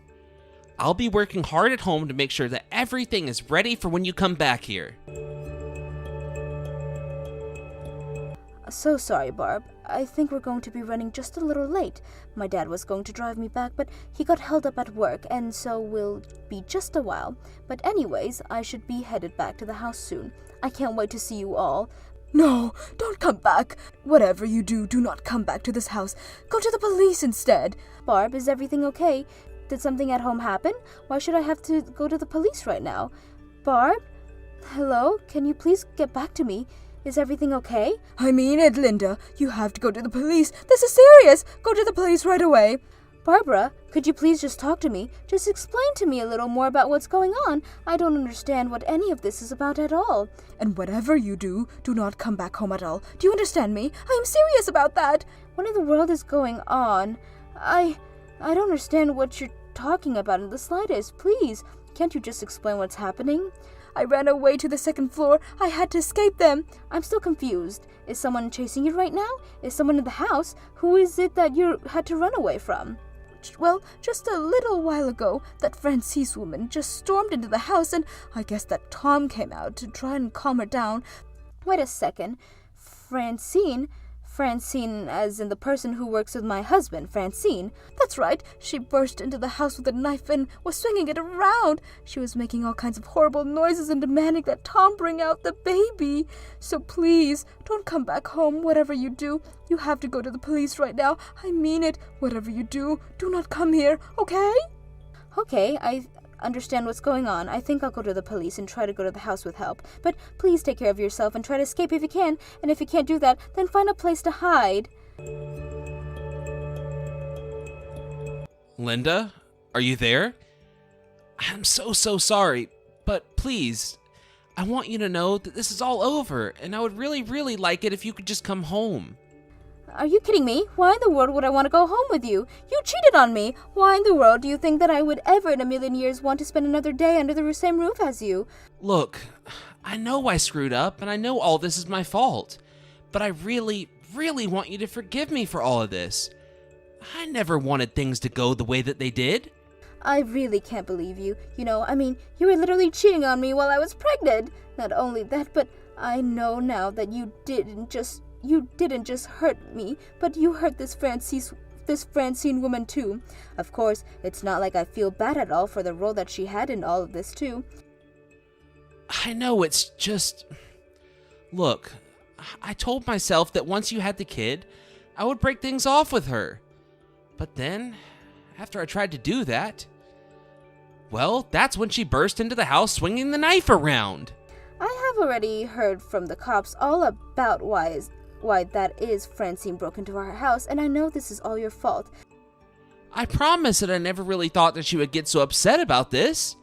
I'll be working hard at home to make sure that everything is ready for when you come back here. So sorry, Barb. I think we're going to be running just a little late. My dad was going to drive me back, but he got held up at work, and so we'll be just a while. But anyways, I should be headed back to the house soon. I can't wait to see you all. No, don't come back. Whatever you do, do not come back to this house. Go to the police instead. Barb, is everything okay? Did something at home happen? Why should I have to go to the police right now? Barb? Hello? Can you please get back to me? Is everything okay? I mean it, Linda. You have to go to the police. This is serious. Go to the police right away. Barbara, could you please just talk to me? Just explain to me a little more about what's going on. I don't understand what any of this is about at all. And whatever you do, do not come back home at all. Do you understand me? I am serious about that. What in the world is going on? I don't understand what you're talking about in the slightest. Please, can't you just explain what's happening? I ran away to the second floor. I had to escape them. I'm still confused. Is someone chasing you right now? Is someone in the house? Who is it that you had to run away from? Well, just a little while ago, that Francis woman just stormed into the house, and I guess that Tom came out to try and calm her down. Wait a second. Francine as in the person who works with my husband, Francine. That's right, she burst into the house with a knife and was swinging it around. She was making all kinds of horrible noises and demanding that Tom bring out the baby. So please, don't come back home, whatever you do. You have to go to the police right now. I mean it. Whatever you do, do not come here, okay? Okay, I understand what's going on. I think I'll go to the police and try to go to the house with help. But please take care of yourself and try to escape if you can. And if you can't do that, then find a place to hide. Linda, are you there? I'm so sorry, but please, I want you to know that this is all over, and I would really like it if you could just come home. Are you kidding me? Why in the world would I want to go home with you? You cheated on me. Why in the world do you think that I would ever in a million years want to spend another day under the same roof as you? Look, I know I screwed up, and I know all this is my fault, but I really want you to forgive me for all of this. I never wanted things to go the way that they did. I really can't believe you. You were literally cheating on me while I was pregnant. Not only that, but I know now that you didn't just hurt me, but you hurt this Francine woman too. Of course, it's not like I feel bad at all for the role that she had in all of this too. I know, it's just... Look, I told myself that once you had the kid, I would break things off with her. But then, after I tried to do that, well, that's when she burst into the house swinging the knife around. I have already heard from the cops all about why that is Francine broke into our house, and I know this is all your fault. I promise that I never really thought that she would get so upset about this.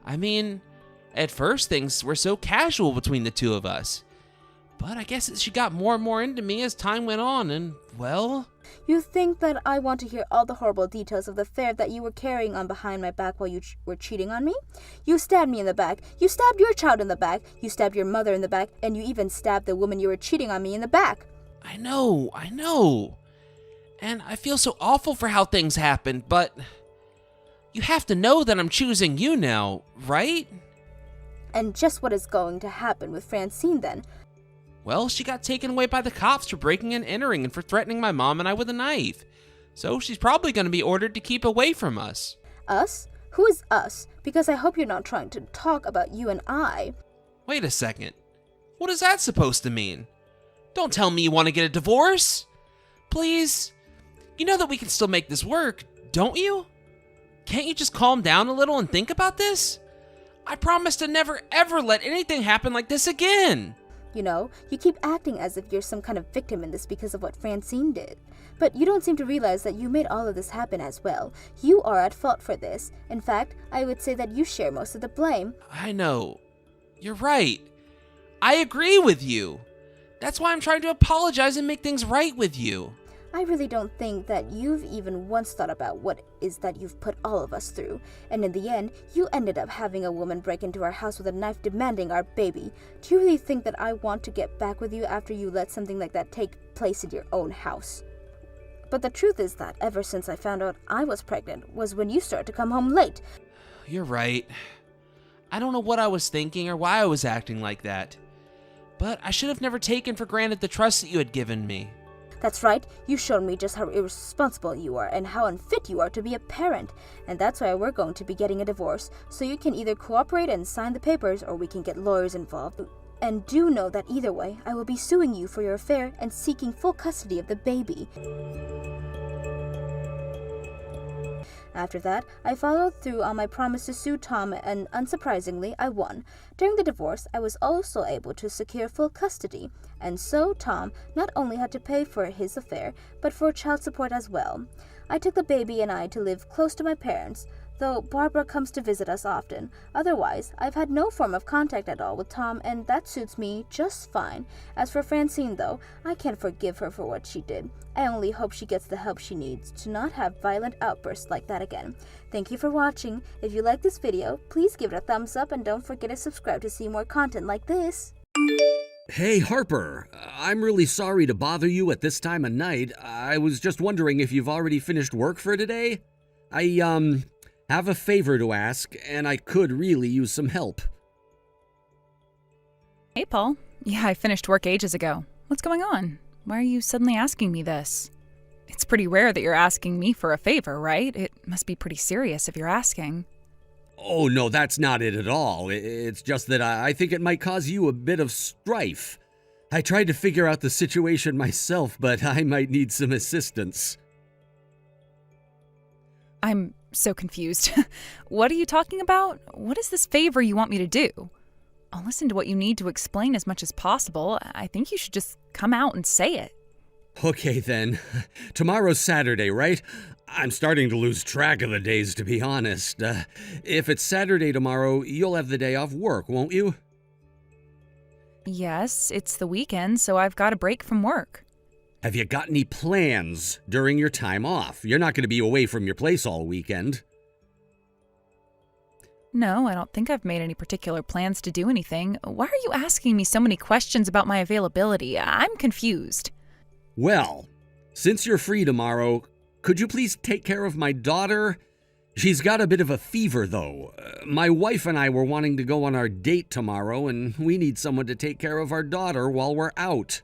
I mean, at first things were so casual between the two of us. But I guess she got more and more into me as time went on, and, well... You think that I want to hear all the horrible details of the affair that you were carrying on behind my back while you were cheating on me? You stabbed me in the back, you stabbed your child in the back, you stabbed your mother in the back, and you even stabbed the woman you were cheating on me in the back. I know. And I feel so awful for how things happened, but... You have to know that I'm choosing you now, right? And just what is going to happen with Francine then? Well, she got taken away by the cops for breaking and entering and for threatening my mom and I with a knife. So she's probably going to be ordered to keep away from us. Us? Who is us? Because I hope you're not trying to talk about you and I. Wait a second. What is that supposed to mean? Don't tell me you want to get a divorce. Please? You know that we can still make this work, don't you? Can't you just calm down a little and think about this? I promise to never ever let anything happen like this again. You know, you keep acting as if you're some kind of victim in this because of what Francine did. But you don't seem to realize that you made all of this happen as well. You are at fault for this. In fact, I would say that you share most of the blame. I know. You're right. I agree with you. That's why I'm trying to apologize and make things right with you. I really don't think that you've even once thought about what is that you've put all of us through. And in the end, you ended up having a woman break into our house with a knife demanding our baby. Do you really think that I want to get back with you after you let something like that take place in your own house? But the truth is that ever since I found out I was pregnant was when you started to come home late. You're right. I don't know what I was thinking or why I was acting like that. But I should have never taken for granted the trust that you had given me. That's right, you showed me just how irresponsible you are and how unfit you are to be a parent. And that's why we're going to be getting a divorce, so you can either cooperate and sign the papers or we can get lawyers involved. And do know that either way, I will be suing you for your affair and seeking full custody of the baby. After that, I followed through on my promise to sue Tom, and unsurprisingly, I won. During the divorce, I was also able to secure full custody, and so Tom not only had to pay for his affair, but for child support as well. I took the baby and I to live close to my parents, though Barbara comes to visit us often. Otherwise, I've had no form of contact at all with Tom, and that suits me just fine. As for Francine, though, I can't forgive her for what she did. I only hope she gets the help she needs to not have violent outbursts like that again. Thank you for watching. If you like this video, please give it a thumbs up and don't forget to subscribe to see more content like this. Hey, Harper. I'm really sorry to bother you at this time of night. I was just wondering if you've already finished work for today? I, have a favor to ask, and I could really use some help. Hey, Paul. Yeah, I finished work ages ago. What's going on? Why are you suddenly asking me this? It's pretty rare that you're asking me for a favor, right? It must be pretty serious if you're asking. Oh, no, that's not it at all. It's just that I think it might cause you a bit of strife. I tried to figure out the situation myself, but I might need some assistance. I'm so confused. What are you talking about? What is this favor you want me to do? I'll listen to what you need to explain as much as possible. I think you should just come out and say it. Okay, then. Tomorrow's Saturday, right? I'm starting to lose track of the days, to be honest. If it's Saturday tomorrow, you'll have the day off work, won't you? Yes, it's the weekend, so I've got a break from work. Have you got any plans during your time off? You're not going to be away from your place all weekend. No, I don't think I've made any particular plans to do anything. Why are you asking me so many questions about my availability? I'm confused. Well, since you're free tomorrow, could you please take care of my daughter? She's got a bit of a fever, though. My wife and I were wanting to go on our date tomorrow, and we need someone to take care of our daughter while we're out.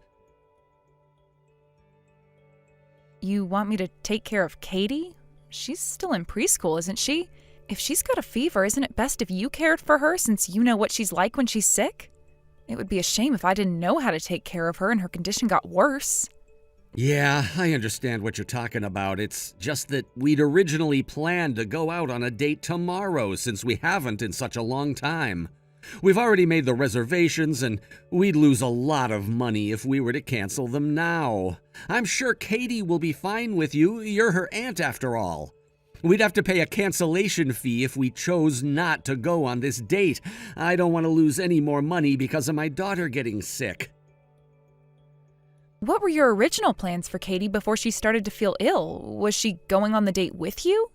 You want me to take care of Katie? She's still in preschool, isn't she? If she's got a fever, isn't it best if you cared for her since you know what she's like when she's sick? It would be a shame if I didn't know how to take care of her and her condition got worse. Yeah, I understand what you're talking about. It's just that we'd originally planned to go out on a date tomorrow since we haven't in such a long time. We've already made the reservations and we'd lose a lot of money if we were to cancel them now. I'm sure Katie will be fine with you. You're her aunt after all. We'd have to pay a cancellation fee if we chose not to go on this date. I don't want to lose any more money because of my daughter getting sick. What were your original plans for Katie before she started to feel ill? Was she going on the date with you?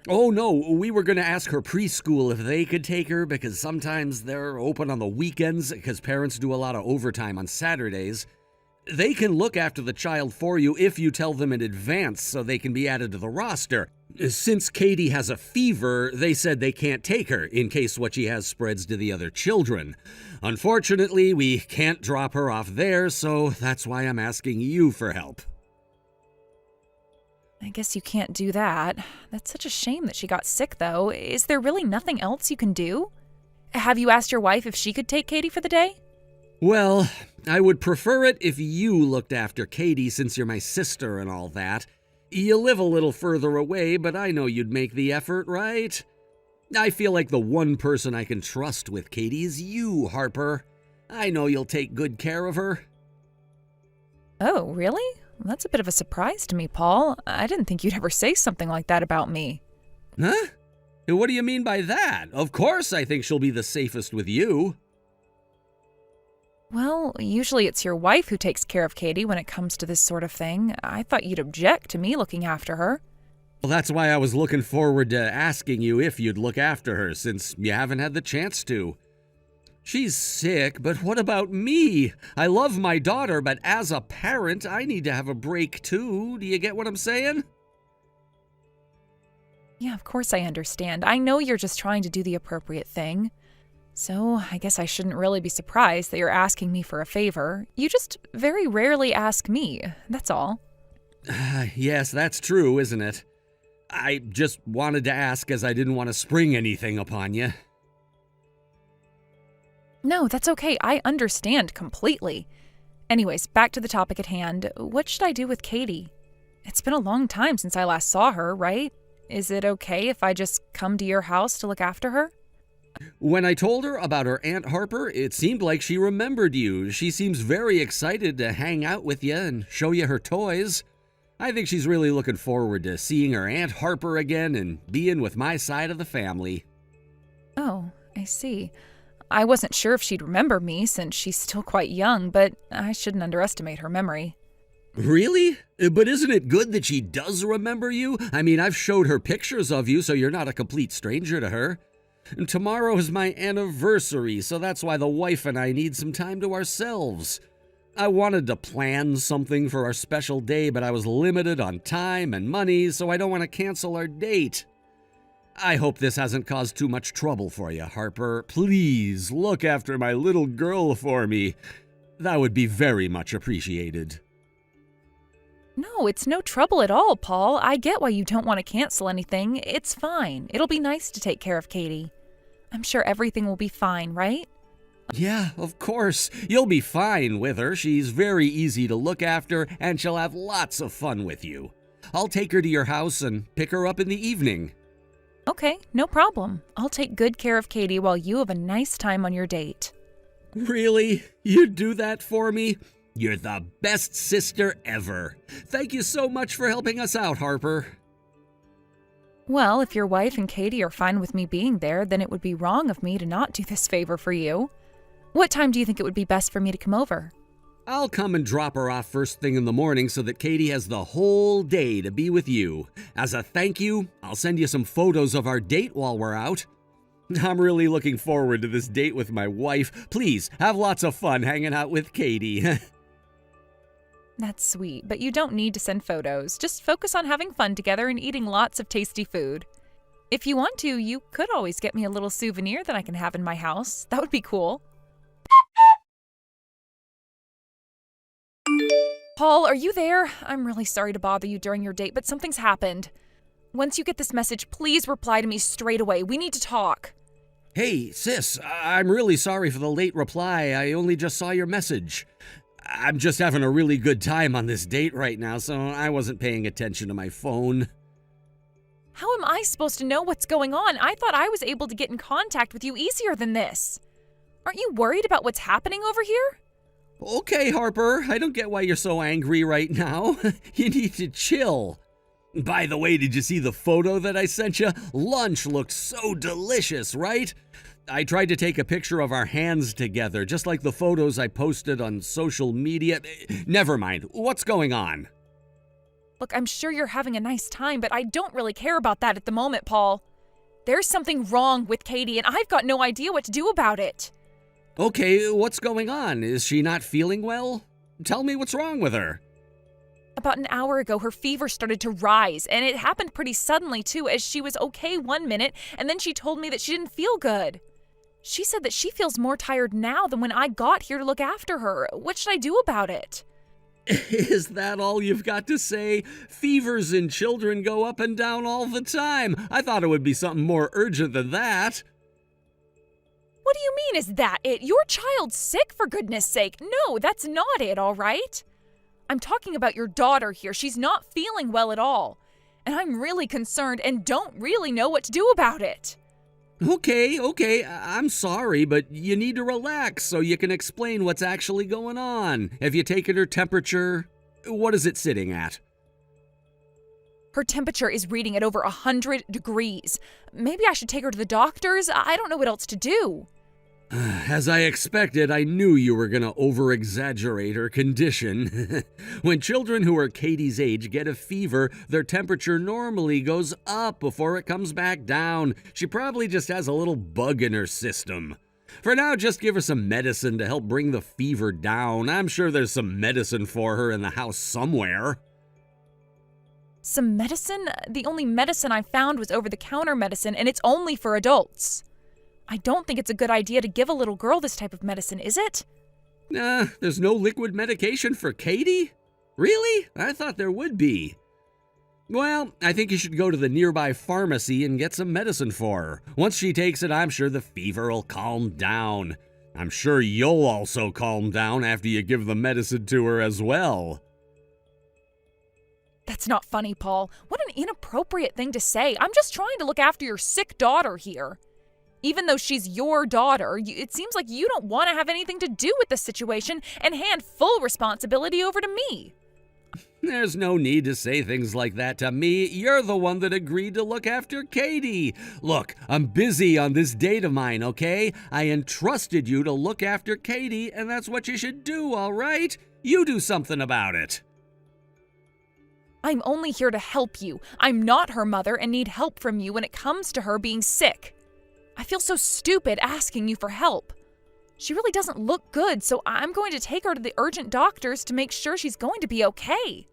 Oh no, we were going to ask her preschool if they could take her because sometimes they're open on the weekends because parents do a lot of overtime on Saturdays. They can look after the child for you if you tell them in advance so they can be added to the roster. Since Katie has a fever, they said they can't take her in case what she has spreads to the other children. Unfortunately, we can't drop her off there, so that's why I'm asking you for help. I guess you can't do that. That's such a shame that she got sick, though. Is there really nothing else you can do? Have you asked your wife if she could take Katie for the day? Well, I would prefer it if you looked after Katie since you're my sister and all that. You live a little further away, but I know you'd make the effort, right? I feel like the one person I can trust with Katie is you, Harper. I know you'll take good care of her. Oh, really? That's a bit of a surprise to me, Paul. I didn't think you'd ever say something like that about me. Huh? What do you mean by that? Of course I think she'll be the safest with you. Well, usually it's your wife who takes care of Katie when it comes to this sort of thing. I thought you'd object to me looking after her. Well, that's why I was looking forward to asking you if you'd look after her, since you haven't had the chance to. She's sick, but what about me? I love my daughter, but as a parent, I need to have a break too. Do you get what I'm saying? Yeah, of course I understand. I know you're just trying to do the appropriate thing. So I guess I shouldn't really be surprised that you're asking me for a favor. You just very rarely ask me, that's all. Yes, that's true, isn't it? I just wanted to ask as I didn't want to spring anything upon you. No, that's okay. I understand completely. Anyways, back to the topic at hand. What should I do with Katie? It's been a long time since I last saw her, right? Is it okay if I just come to your house to look after her? When I told her about her Aunt Harper, it seemed like she remembered you. She seems very excited to hang out with you and show you her toys. I think she's really looking forward to seeing her Aunt Harper again and being with my side of the family. Oh, I see. I wasn't sure if she'd remember me since she's still quite young, but I shouldn't underestimate her memory. Really? But isn't it good that she does remember you? I mean, I've showed her pictures of you, so you're not a complete stranger to her. And tomorrow is my anniversary, so that's why the wife and I need some time to ourselves. I wanted to plan something for our special day, but I was limited on time and money, so I don't want to cancel our date. I hope this hasn't caused too much trouble for you, Harper. Please look after my little girl for me. That would be very much appreciated. No, it's no trouble at all, Paul. I get why you don't want to cancel anything. It's fine. It'll be nice to take care of Katie. I'm sure everything will be fine, right? Yeah, of course. You'll be fine with her. She's very easy to look after, and she'll have lots of fun with you. I'll take her to your house and pick her up in the evening. Okay, no problem. I'll take good care of Katie while you have a nice time on your date. Really? You'd do that for me? You're the best sister ever. Thank you so much for helping us out, Harper. Well, if your wife and Katie are fine with me being there, then it would be wrong of me to not do this favor for you. What time do you think it would be best for me to come over? I'll come and drop her off first thing in the morning so that Katie has the whole day to be with you. As a thank you, I'll send you some photos of our date while we're out. I'm really looking forward to this date with my wife. Please, have lots of fun hanging out with Katie. That's sweet, but you don't need to send photos. Just focus on having fun together and eating lots of tasty food. If you want to, you could always get me a little souvenir that I can have in my house. That would be cool. Paul, are you there? I'm really sorry to bother you during your date, but something's happened. Once you get this message, please reply to me straight away. We need to talk. Hey, sis, I'm really sorry for the late reply. I only just saw your message. I'm just having a really good time on this date right now, so I wasn't paying attention to my phone. How am I supposed to know what's going on? I thought I was able to get in contact with you easier than this. Aren't you worried about what's happening over here? Okay, Harper, I don't get why you're so angry right now. You need to chill. By the way, did you see the photo that I sent you? Lunch looked so delicious, right? I tried to take a picture of our hands together, just like the photos I posted on social media. Never mind. What's going on? Look, I'm sure you're having a nice time, but I don't really care about that at the moment, Paul. There's something wrong with Katie, and I've got no idea what to do about it. Okay, what's going on? Is she not feeling well? Tell me what's wrong with her. About an hour ago, her fever started to rise, and it happened pretty suddenly, too, as she was okay one minute, and then she told me that she didn't feel good. She said that she feels more tired now than when I got here to look after her. What should I do about it? Is that all you've got to say? Fevers in children go up and down all the time. I thought it would be something more urgent than that. What do you mean, is that it? Your child's sick, for goodness sake. No, that's not it, all right? I'm talking about your daughter here. She's not feeling well at all. And I'm really concerned and don't really know what to do about it. Okay, I'm sorry, but you need to relax so you can explain what's actually going on. Have you taken her temperature? What is it sitting at? Her temperature is reading at over 100 degrees. Maybe I should take her to the doctors? I don't know what else to do. As I expected, I knew you were going to over-exaggerate her condition. When children who are Katie's age get a fever, their temperature normally goes up before it comes back down. She probably just has a little bug in her system. For now, just give her some medicine to help bring the fever down. I'm sure there's some medicine for her in the house somewhere. Some medicine? The only medicine I found was over-the-counter medicine, and it's only for adults. I don't think it's a good idea to give a little girl this type of medicine, is it? Nah, there's no liquid medication for Katie? Really? I thought there would be. Well, I think you should go to the nearby pharmacy and get some medicine for her. Once she takes it, I'm sure the fever will calm down. I'm sure you'll also calm down after you give the medicine to her as well. That's not funny, Paul. What an inappropriate thing to say. I'm just trying to look after your sick daughter here. Even though she's your daughter, it seems like you don't want to have anything to do with the situation and hand full responsibility over to me. There's no need to say things like that to me. You're the one that agreed to look after Katie. Look, I'm busy on this date of mine, okay? I entrusted you to look after Katie, and that's what you should do, all right? You do something about it. I'm only here to help you. I'm not her mother and need help from you when it comes to her being sick. I feel so stupid asking you for help. She really doesn't look good, so I'm going to take her to the urgent doctors to make sure she's going to be okay.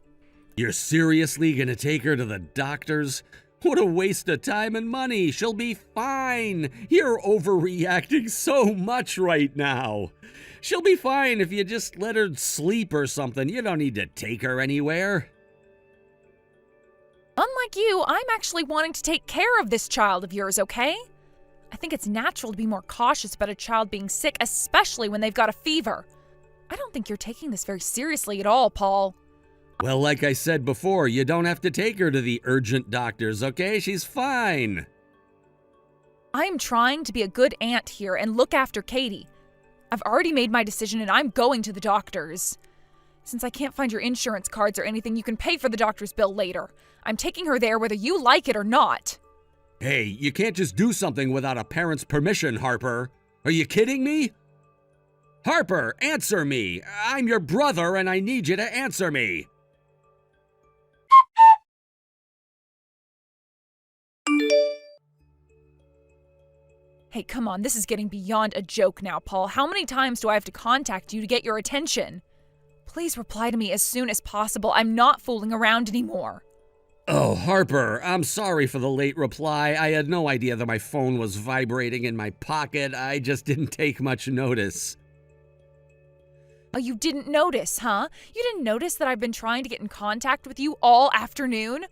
You're seriously gonna take her to the doctors? What a waste of time and money. She'll be fine. You're overreacting so much right now. She'll be fine if you just let her sleep or something. You don't need to take her anywhere. Unlike you, I'm actually wanting to take care of this child of yours, okay? I think it's natural to be more cautious about a child being sick, especially when they've got a fever. I don't think you're taking this very seriously at all, Paul. Well, like I said before, you don't have to take her to the urgent doctors, okay? She's fine. I'm trying to be a good aunt here and look after Katie. I've already made my decision and I'm going to the doctors. Since I can't find your insurance cards or anything, you can pay for the doctor's bill later. I'm taking her there whether you like it or not. Hey, you can't just do something without a parent's permission, Harper. Are you kidding me? Harper, answer me. I'm your brother and I need you to answer me. Hey, come on, this is getting beyond a joke now, Paul. How many times do I have to contact you to get your attention? Please reply to me as soon as possible. I'm not fooling around anymore. Oh, Harper, I'm sorry for the late reply. I had no idea that my phone was vibrating in my pocket. I just didn't take much notice. Oh, you didn't notice, huh? You didn't notice that I've been trying to get in contact with you all afternoon?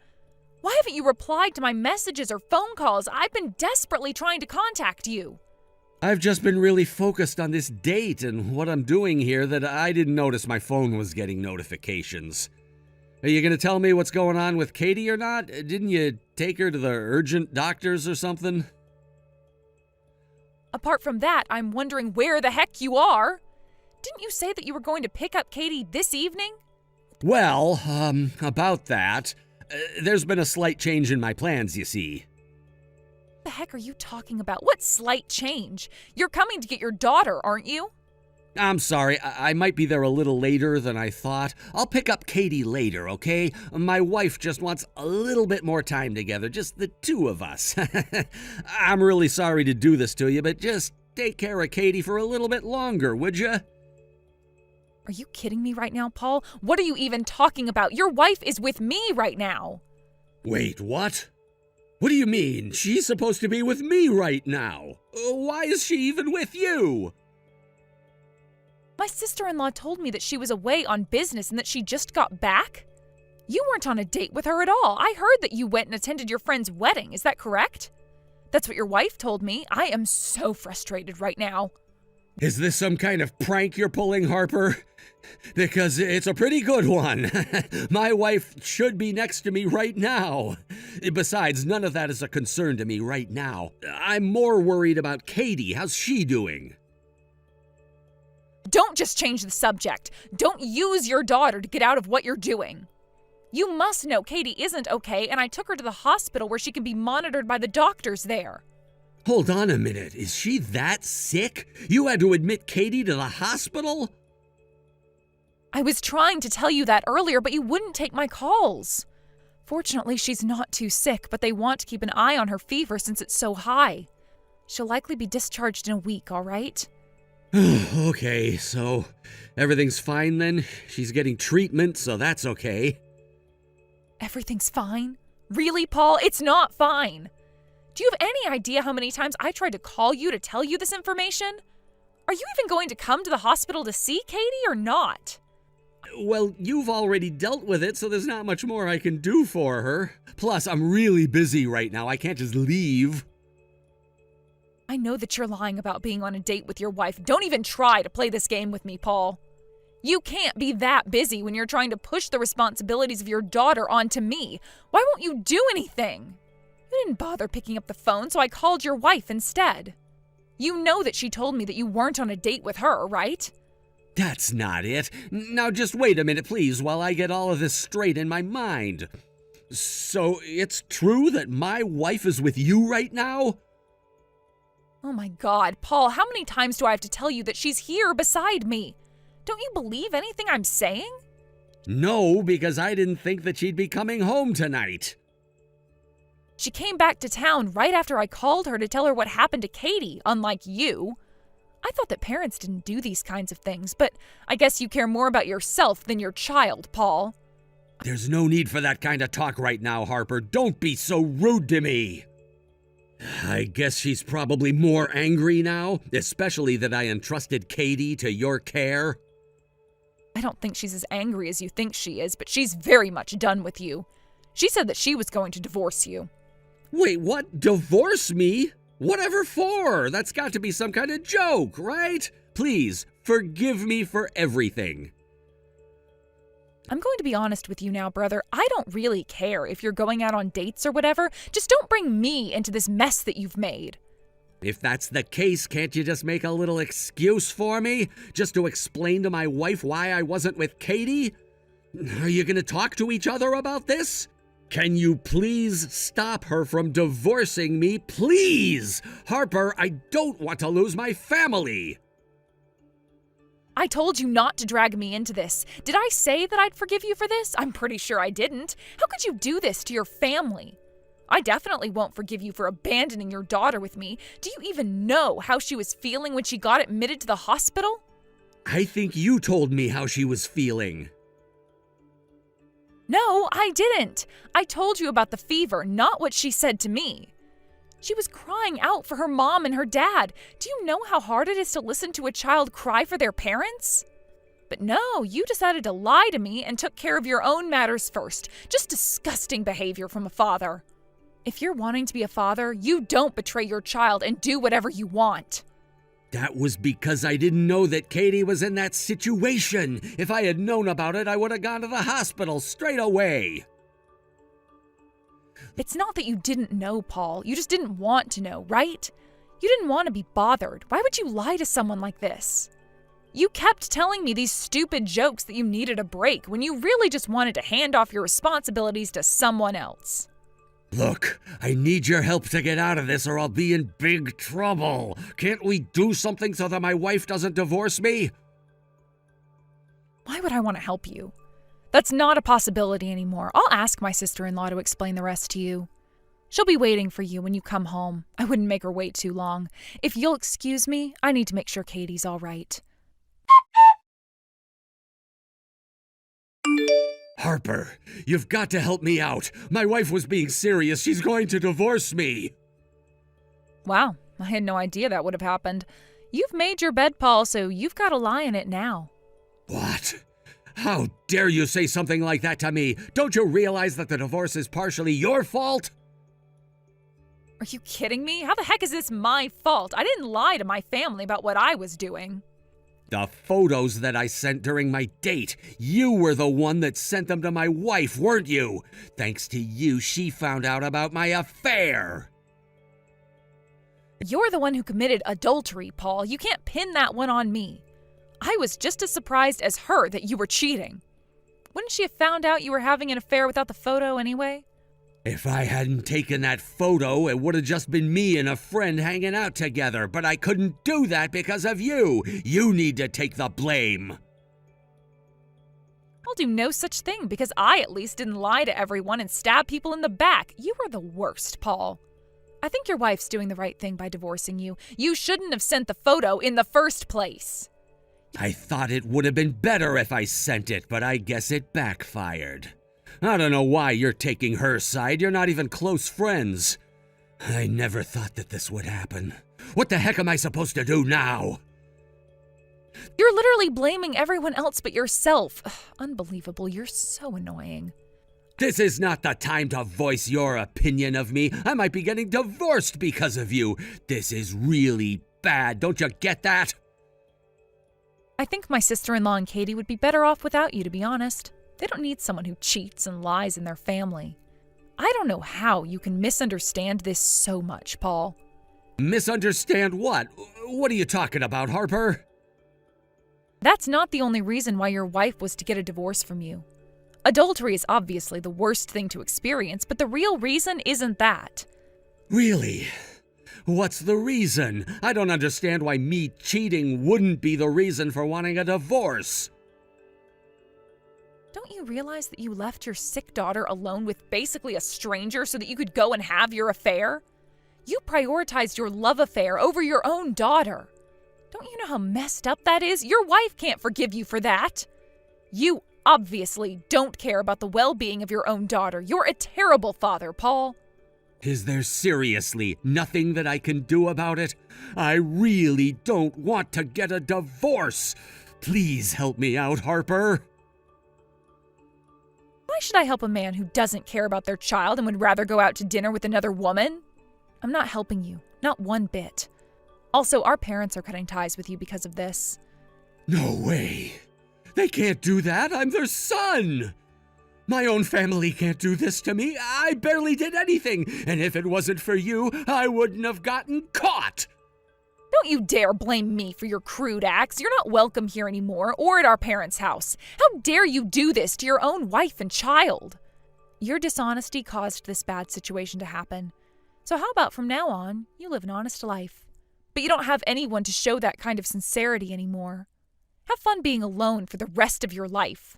Why haven't you replied to my messages or phone calls? I've been desperately trying to contact you. I've just been really focused on this date and what I'm doing here that I didn't notice my phone was getting notifications. Are you going to tell me what's going on with Katie or not? Didn't you take her to the urgent doctors or something? Apart from that, I'm wondering where the heck you are. Didn't you say that you were going to pick up Katie this evening? Well, about that, there's been a slight change in my plans, you see. What the heck are you talking about? What slight change? You're coming to get your daughter, aren't you? I'm sorry, I might be there a little later than I thought. I'll pick up Katie later, okay? My wife just wants a little bit more time together, just the two of us. I'm really sorry to do this to you, but just take care of Katie for a little bit longer, would you? Are you kidding me right now, Paul? What are you even talking about? Your wife is with me right now. Wait, what? What do you mean? She's supposed to be with me right now. Why is she even with you? My sister-in-law told me that she was away on business and that she just got back. You weren't on a date with her at all. I heard that you went and attended your friend's wedding. Is that correct? That's what your wife told me. I am so frustrated right now. Is this some kind of prank you're pulling, Harper? Because it's a pretty good one. My wife should be next to me right now. Besides, none of that is a concern to me right now. I'm more worried about Katie. How's she doing? Don't just change the subject. Don't use your daughter to get out of what you're doing. You must know Katie isn't okay, and I took her to the hospital where she can be monitored by the doctors there. Hold on a minute. Is she that sick? You had to admit Katie to the hospital? I was trying to tell you that earlier, but you wouldn't take my calls. Fortunately, she's not too sick, but they want to keep an eye on her fever since it's so high. She'll likely be discharged in a week, all right? Okay, so everything's fine then? She's getting treatment, so that's okay. Everything's fine? Really, Paul? It's not fine. Do you have any idea how many times I tried to call you to tell you this information? Are you even going to come to the hospital to see Katie or not? Well, you've already dealt with it, so there's not much more I can do for her. Plus, I'm really busy right now. I can't just leave. I know that you're lying about being on a date with your wife. Don't even try to play this game with me, Paul. You can't be that busy when you're trying to push the responsibilities of your daughter onto me. Why won't you do anything? You didn't bother picking up the phone, so I called your wife instead. You know that she told me that you weren't on a date with her, right? That's not it. Now just wait a minute, please, while I get all of this straight in my mind. So it's true that my wife is with you right now? Oh my God, Paul, how many times do I have to tell you that she's here beside me? Don't you believe anything I'm saying? No, because I didn't think that she'd be coming home tonight. She came back to town right after I called her to tell her what happened to Katie, unlike you. I thought that parents didn't do these kinds of things, but I guess you care more about yourself than your child, Paul. There's no need for that kind of talk right now, Harper. Don't be so rude to me. I guess she's probably more angry now, especially that I entrusted Katie to your care. I don't think she's as angry as you think she is, but she's very much done with you. She said that she was going to divorce you. Wait, what? Divorce me? Whatever for? That's got to be some kind of joke, right? Please, forgive me for everything. I'm going to be honest with you now, brother. I don't really care if you're going out on dates or whatever. Just don't bring me into this mess that you've made. If that's the case, can't you just make a little excuse for me? Just to explain to my wife why I wasn't with Katie? Are you going to talk to each other about this? Can you please stop her from divorcing me, please? Harper, I don't want to lose my family. I told you not to drag me into this. Did I say that I'd forgive you for this? I'm pretty sure I didn't. How could you do this to your family? I definitely won't forgive you for abandoning your daughter with me. Do you even know how she was feeling when she got admitted to the hospital? I think you told me how she was feeling. No, I didn't. I told you about the fever, not what she said to me. She was crying out for her mom and her dad. Do you know how hard it is to listen to a child cry for their parents? But no, you decided to lie to me and took care of your own matters first. Just disgusting behavior from a father. If you're wanting to be a father, you don't betray your child and do whatever you want. That was because I didn't know that Katie was in that situation. If I had known about it, I would have gone to the hospital straight away. It's not that you didn't know, Paul. You just didn't want to know, right? You didn't want to be bothered. Why would you lie to someone like this? You kept telling me these stupid jokes that you needed a break when you really just wanted to hand off your responsibilities to someone else. Look, I need your help to get out of this or I'll be in big trouble. Can't we do something so that my wife doesn't divorce me? Why would I want to help you? That's not a possibility anymore. I'll ask my sister-in-law to explain the rest to you. She'll be waiting for you when you come home. I wouldn't make her wait too long. If you'll excuse me, I need to make sure Katie's all right. Harper, you've got to help me out. My wife was being serious. She's going to divorce me. Wow, I had no idea that would have happened. You've made your bed, Paul, so you've got to lie in it now. What? How dare you say something like that to me? Don't you realize that the divorce is partially your fault? Are you kidding me? How the heck is this my fault? I didn't lie to my family about what I was doing. The photos that I sent during my date, you were the one that sent them to my wife, weren't you? Thanks to you, she found out about my affair. You're the one who committed adultery, Paul. You can't pin that one on me. I was just as surprised as her that you were cheating. Wouldn't she have found out you were having an affair without the photo anyway? If I hadn't taken that photo, it would have just been me and a friend hanging out together, but I couldn't do that because of you. You need to take the blame. I'll do no such thing because I at least didn't lie to everyone and stab people in the back. You were the worst, Paul. I think your wife's doing the right thing by divorcing you. You shouldn't have sent the photo in the first place. I thought it would have been better if I sent it, but I guess it backfired. I don't know why you're taking her side. You're not even close friends. I never thought that this would happen. What the heck am I supposed to do now? You're literally blaming everyone else but yourself. Ugh, unbelievable. You're so annoying. This is not the time to voice your opinion of me. I might be getting divorced because of you. This is really bad. Don't you get that? I think my sister-in-law and Katie would be better off without you, to be honest. They don't need someone who cheats and lies in their family. I don't know how you can misunderstand this so much, Paul. Misunderstand what? What are you talking about, Harper? That's not the only reason why your wife was to get a divorce from you. Adultery is obviously the worst thing to experience, but the real reason isn't that. Really? What's the reason? I don't understand why me cheating wouldn't be the reason for wanting a divorce. Don't you realize that you left your sick daughter alone with basically a stranger so that you could go and have your affair? You prioritized your love affair over your own daughter. Don't you know how messed up that is? Your wife can't forgive you for that. You obviously don't care about the well-being of your own daughter. You're a terrible father, Paul. Is there seriously nothing that I can do about it? I really don't want to get a divorce. Please help me out, Harper. Why should I help a man who doesn't care about their child and would rather go out to dinner with another woman? I'm not helping you, not one bit. Also, our parents are cutting ties with you because of this. No way. They can't do that. I'm their son. My own family can't do this to me. I barely did anything. And if it wasn't for you, I wouldn't have gotten caught. Don't you dare blame me for your crude acts. You're not welcome here anymore or at our parents' house. How dare you do this to your own wife and child? Your dishonesty caused this bad situation to happen. So how about from now on, you live an honest life? But you don't have anyone to show that kind of sincerity anymore. Have fun being alone for the rest of your life.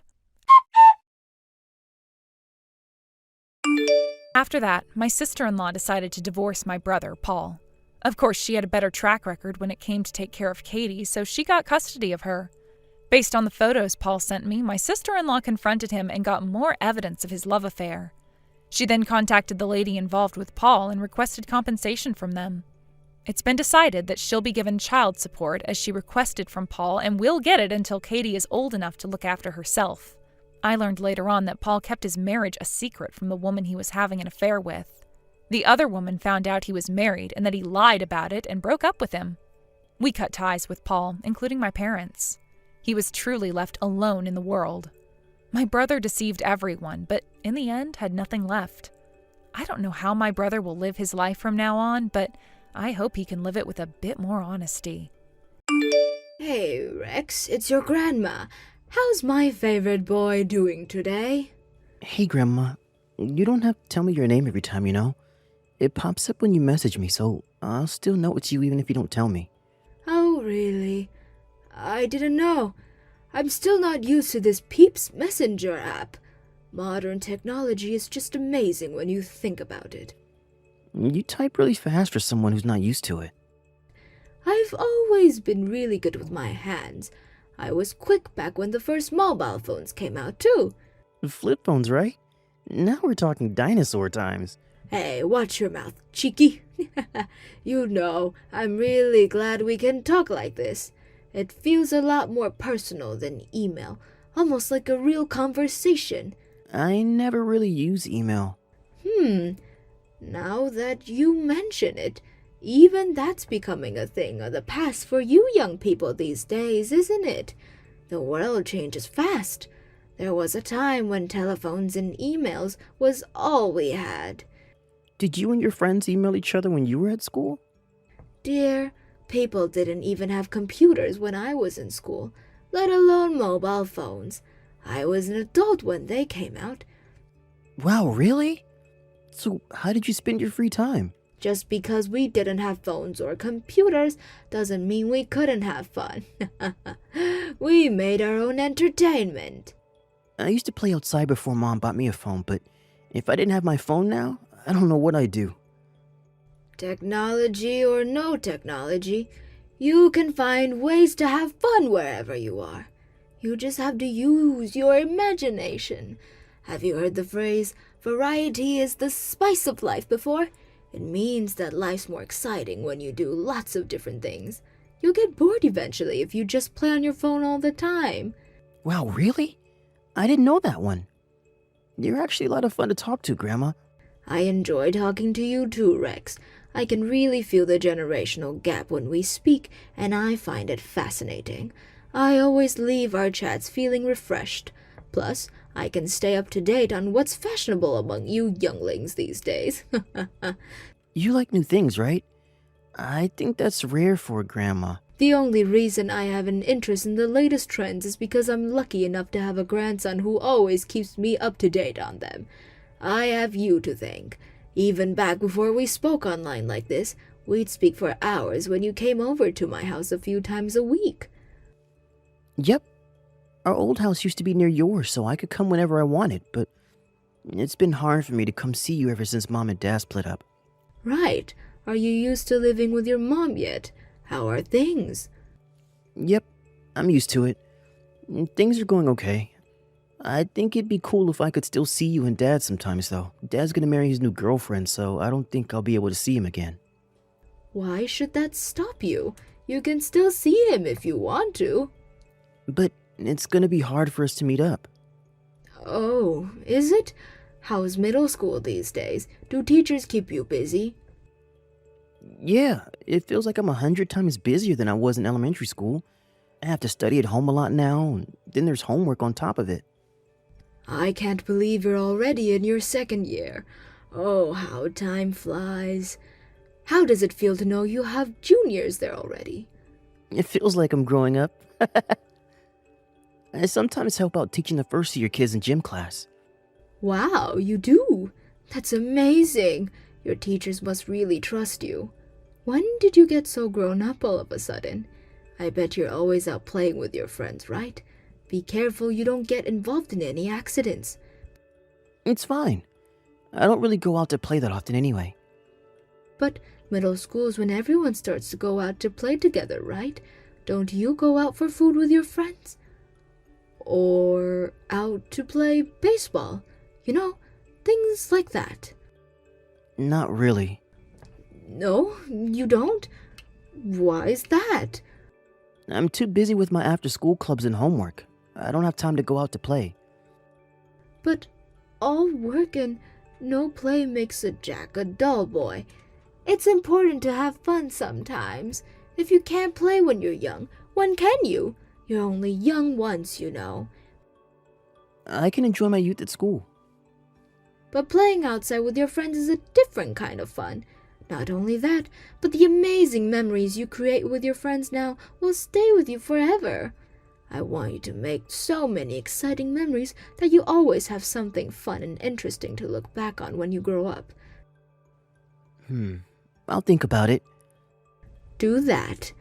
After that, my sister-in-law decided to divorce my brother, Paul. Of course, she had a better track record when it came to take care of Katie, so she got custody of her. Based on the photos Paul sent me, my sister-in-law confronted him and got more evidence of his love affair. She then contacted the lady involved with Paul and requested compensation from them. It's been decided that she'll be given child support as she requested from Paul and will get it until Katie is old enough to look after herself. I learned later on that Paul kept his marriage a secret from the woman he was having an affair with. The other woman found out he was married and that he lied about it and broke up with him. We cut ties with Paul, including my parents. He was truly left alone in the world. My brother deceived everyone, but in the end had nothing left. I don't know how my brother will live his life from now on, but I hope he can live it with a bit more honesty. Hey, Rex, it's your grandma. How's my favorite boy doing today? Hey, Grandma. You don't have to tell me your name every time, you know? It pops up when you message me, so I'll still know it's you even if you don't tell me. Oh, really? I didn't know. I'm still not used to this Peep's Messenger app. Modern technology is just amazing when you think about it. You type really fast for someone who's not used to it. I've always been really good with my hands. I was quick back when the first mobile phones came out, too. Flip phones, right? Now we're talking dinosaur times. Hey, watch your mouth, cheeky. You know, I'm really glad we can talk like this. It feels a lot more personal than email, almost like a real conversation. I never really use email. Now that you mention it, even that's becoming a thing of the past for you young people these days, isn't it? The world changes fast. There was a time when telephones and emails was all we had. Did you and your friends email each other when you were at school? Dear, people didn't even have computers when I was in school, let alone mobile phones. I was an adult when they came out. Wow, really? So how did you spend your free time? Just because we didn't have phones or computers doesn't mean we couldn't have fun. We made our own entertainment. I used to play outside before Mom bought me a phone, but if I didn't have my phone now, I don't know what I'd do. Technology or no technology, you can find ways to have fun wherever you are. You just have to use your imagination. Have you heard the phrase, variety is the spice of life before? It means that life's more exciting when you do lots of different things. You'll get bored eventually if you just play on your phone all the time. Wow, really? I didn't know that one. You're actually a lot of fun to talk to, Grandma. I enjoy talking to you too, Rex. I can really feel the generational gap when we speak, and I find it fascinating. I always leave our chats feeling refreshed. Plus, I can stay up to date on what's fashionable among you younglings these days. You like new things, right? I think that's rare for a grandma. The only reason I have an interest in the latest trends is because I'm lucky enough to have a grandson who always keeps me up to date on them. I have you to thank. Even back before we spoke online like this, we'd speak for hours when you came over to my house a few times a week. Yep. Our old house used to be near yours, so I could come whenever I wanted, but it's been hard for me to come see you ever since Mom and Dad split up. Right. Are you used to living with your mom yet? How are things? Yep, I'm used to it. Things are going okay. I think it'd be cool if I could still see you and Dad sometimes, though. Dad's gonna marry his new girlfriend, so I don't think I'll be able to see him again. Why should that stop you? You can still see him if you want to. But it's gonna be hard for us to meet up. Oh, is it? How's middle school these days? Do teachers keep you busy? Yeah, it feels like I'm 100 times busier than I was in elementary school. I have to study at home a lot now, and then there's homework on top of it. I can't believe you're already in your second year. Oh, how time flies. How does it feel to know you have juniors there already? It feels like I'm growing up. I sometimes help out teaching the first-year kids in gym class. Wow, you do? That's amazing. Your teachers must really trust you. When did you get so grown up all of a sudden? I bet you're always out playing with your friends, right? Be careful you don't get involved in any accidents. It's fine. I don't really go out to play that often anyway. But middle school is when everyone starts to go out to play together, right? Don't you go out for food with your friends? Or out to play baseball? You know, things like that. Not really. No, you don't? Why is that? I'm too busy with my after-school clubs and homework. I don't have time to go out to play. But all work and no play makes a Jack a dull boy. It's important to have fun sometimes. If you can't play when you're young, when can you? You're only young once, you know. I can enjoy my youth at school. But playing outside with your friends is a different kind of fun. Not only that, but the amazing memories you create with your friends now will stay with you forever. I want you to make so many exciting memories that you always have something fun and interesting to look back on when you grow up. I'll think about it. Do that.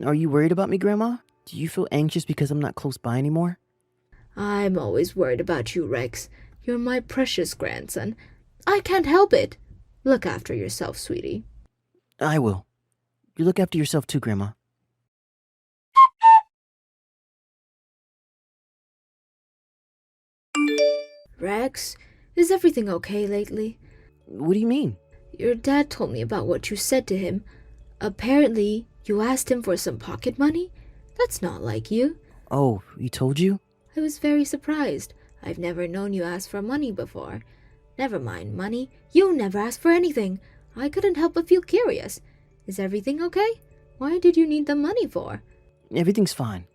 Are you worried about me, Grandma? Do you feel anxious because I'm not close by anymore? I'm always worried about you, Rex. You're my precious grandson. I can't help it. Look after yourself, sweetie. I will. You look after yourself too, Grandma. Rex, is everything okay lately? What do you mean? Your dad told me about what you said to him. Apparently, you asked him for some pocket money? That's not like you. Oh, he told you? I was very surprised. I've never known you ask for money before. Never mind money. You never asked for anything. I couldn't help but feel curious. Is everything okay? Why did you need the money for? Everything's fine.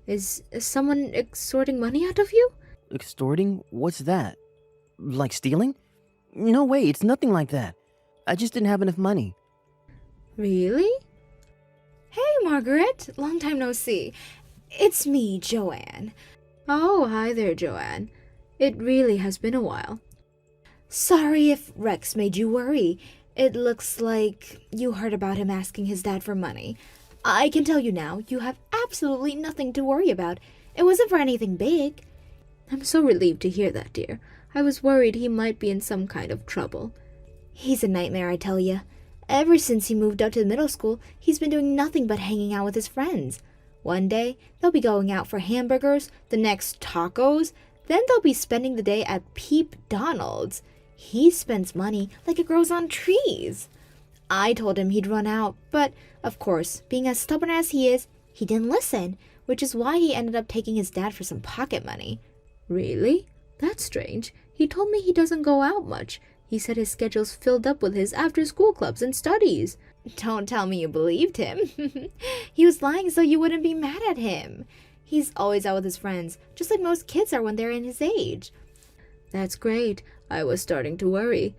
Is someone extorting money out of you? Extorting? What's that? Like stealing? No way, it's nothing like that. I just didn't have enough money. Really? Hey, Margaret. Long time no see. It's me, Joanne. Oh, hi there, Joanne. It really has been a while. Sorry if Rex made you worry. It looks like you heard about him asking his dad for money. I can tell you now, you have absolutely nothing to worry about. It wasn't for anything big. I'm so relieved to hear that, dear. I was worried he might be in some kind of trouble. He's a nightmare, I tell you. Ever since he moved up to middle school, he's been doing nothing but hanging out with his friends. One day, they'll be going out for hamburgers, the next tacos, then they'll be spending the day at Peep Donald's. He spends money like it grows on trees. I told him he'd run out, but, of course, being as stubborn as he is, he didn't listen, which is why he ended up taking his dad for some pocket money. Really? That's strange. He told me he doesn't go out much. He said his schedule's filled up with his after-school clubs and studies. Don't tell me you believed him. He was lying so you wouldn't be mad at him. He's always out with his friends, just like most kids are when they're in his age. That's great. I was starting to worry.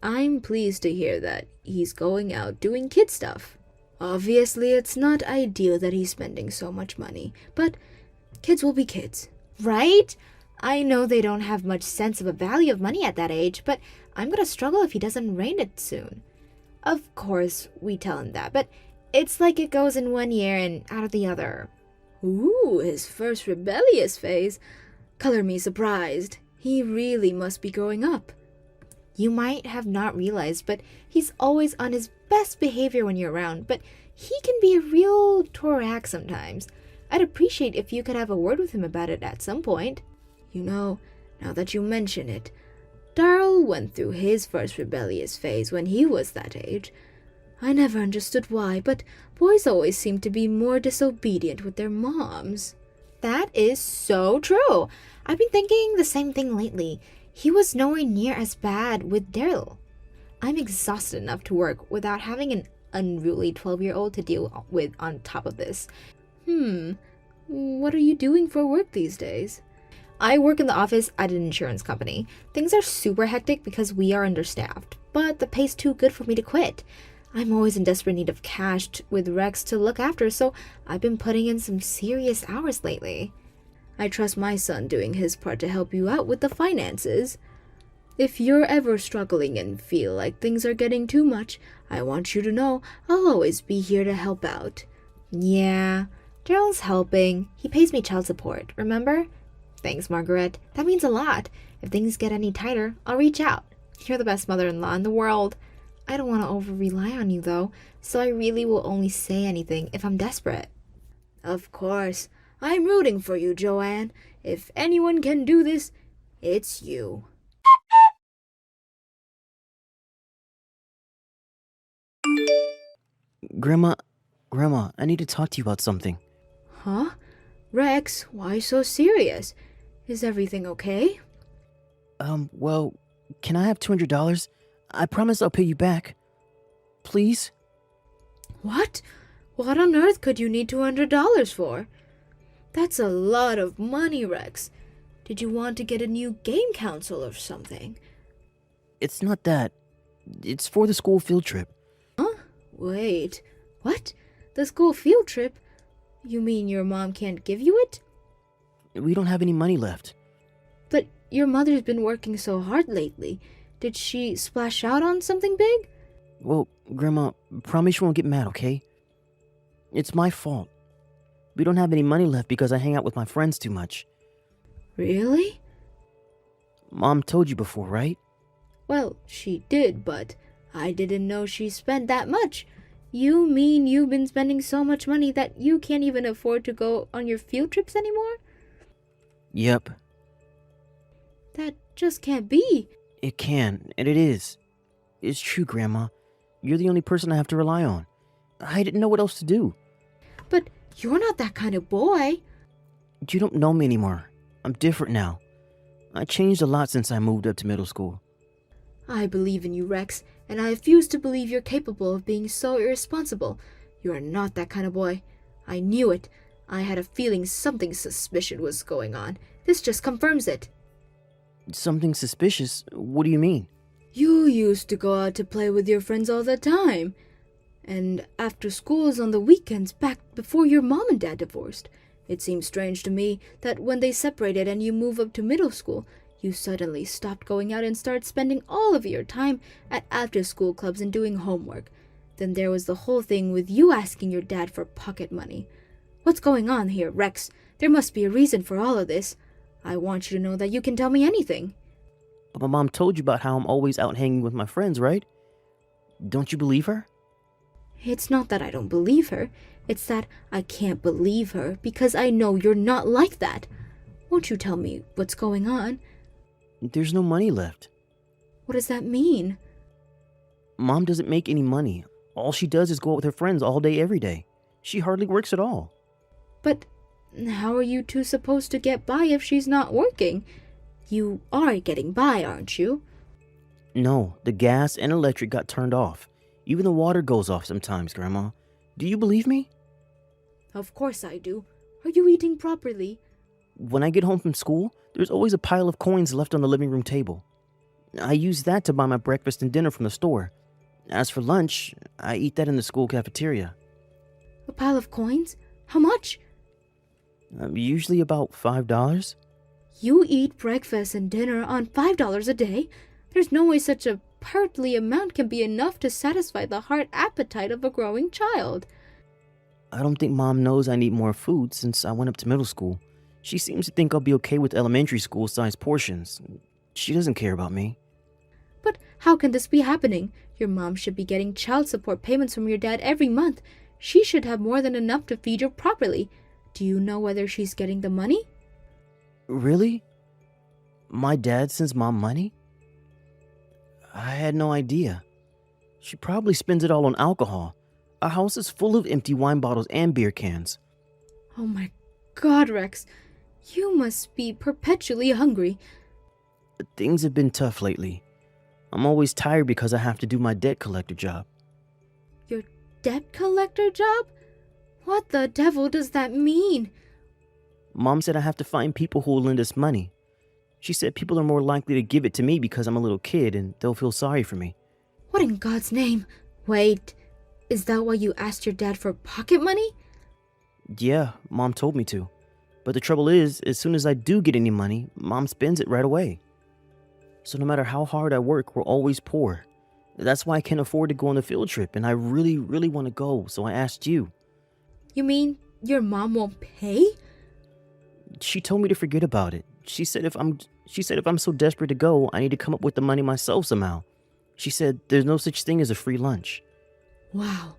I'm pleased to hear that he's going out doing kid stuff. Obviously, it's not ideal that he's spending so much money, but kids will be kids. Right? I know they don't have much sense of a value of money at that age, but I'm gonna struggle if he doesn't reign it soon. Of course, we tell him that, but it's like it goes in one ear and out of the other. Ooh, his first rebellious phase. Color me surprised. He really must be growing up. You might have not realized, but he's always on his best behavior when you're around, but he can be a real torak sometimes. I'd appreciate if you could have a word with him about it at some point. You know, now that you mention it, Darryl went through his first rebellious phase when he was that age. I never understood why, but boys always seem to be more disobedient with their moms. That is so true. I've been thinking the same thing lately. He was nowhere near as bad with Daryl. I'm exhausted enough to work without having an unruly 12-year-old to deal with on top of this. What are you doing for work these days? I work in the office at an insurance company. Things are super hectic because we are understaffed, but the pay's too good for me to quit. I'm always in desperate need of cash with Rex to look after, so I've been putting in some serious hours lately. I trust my son doing his part to help you out with the finances. If you're ever struggling and feel like things are getting too much, I want you to know I'll always be here to help out. Yeah, Daryl's helping. He pays me child support, remember? Thanks, Margaret. That means a lot. If things get any tighter, I'll reach out. You're the best mother-in-law in the world. I don't want to over-rely on you, though, so I really will only say anything if I'm desperate. Of course. I'm rooting for you, Joanne. If anyone can do this, it's you. Grandma, I need to talk to you about something. Huh? Rex, why so serious? Is everything okay? Well, can I have $200? I promise I'll pay you back. Please? What? What on earth could you need $200 for? That's a lot of money, Rex. Did you want to get a new game console or something? It's not that. It's for the school field trip. Huh? Wait. What? The school field trip? You mean your mom can't give you it? We don't have any money left. But your mother's been working so hard lately. Did she splash out on something big? Well, Grandma, promise you won't get mad, okay? It's my fault. We don't have any money left because I hang out with my friends too much. Really? Mom told you before, right? Well, she did, but I didn't know she spent that much. You mean you've been spending so much money that you can't even afford to go on your field trips anymore? Yep, That just can't be. it can, and it is. It's true, Grandma. You're the only person I have to rely on. I didn't know what else to do. But you're not that kind of boy. You don't know me anymore. I'm different now. I changed a lot since I moved up to middle school. I believe in you, Rex, and I refuse to believe you're capable of being so irresponsible. You are not that kind of boy. I knew it. I had a feeling something suspicious was going on. This just confirms it. Something suspicious? What do you mean? You used to go out to play with your friends all the time. And after schools on the weekends back before your mom and dad divorced. It seems strange to me that when they separated and you moved up to middle school, you suddenly stopped going out and started spending all of your time at after-school clubs and doing homework. Then there was the whole thing with you asking your dad for pocket money. What's going on here, Rex? There must be a reason for all of this. I want you to know that you can tell me anything. But my mom told you about how I'm always out hanging with my friends, right? Don't you believe her? It's not that I don't believe her. It's that I can't believe her because I know you're not like that. Won't you tell me what's going on? There's no money left. What does that mean? Mom doesn't make any money. All she does is go out with her friends all day, every day. She hardly works at all. But how are you two supposed to get by if she's not working? You are getting by, aren't you? No, the gas and electric got turned off. Even the water goes off sometimes, Grandma. Do you believe me? Of course I do. Are you eating properly? When I get home from school, there's always a pile of coins left on the living room table. I use that to buy my breakfast and dinner from the store. As for lunch, I eat that in the school cafeteria. A pile of coins? How much? Usually about $5. You eat breakfast and dinner on $5 a day? There's no way such a partly amount can be enough to satisfy the heart appetite of a growing child. I don't think Mom knows I need more food since I went up to middle school. She seems to think I'll be okay with elementary school-sized portions. She doesn't care about me. But how can this be happening? Your mom should be getting child support payments from your dad every month. She should have more than enough to feed you properly. Do you know whether she's getting the money? Really? My dad sends Mom money? I had no idea. She probably spends it all on alcohol. Our house is full of empty wine bottles and beer cans. Oh my God, Rex. You must be perpetually hungry. Things have been tough lately. I'm always tired because I have to do my debt collector job. Your debt collector job? What the devil does that mean? Mom said I have to find people who will lend us money. She said people are more likely to give it to me because I'm a little kid and they'll feel sorry for me. What in God's name? Wait, is that why you asked your dad for pocket money? Yeah, Mom told me to. But the trouble is, as soon as I do get any money, Mom spends it right away. So no matter how hard I work, we're always poor. That's why I can't afford to go on the field trip, and I really, really want to go, so I asked you. You mean your mom won't pay? She told me to forget about it. She said if I'm so desperate to go, I need to come up with the money myself somehow. She said there's no such thing as a free lunch. Wow.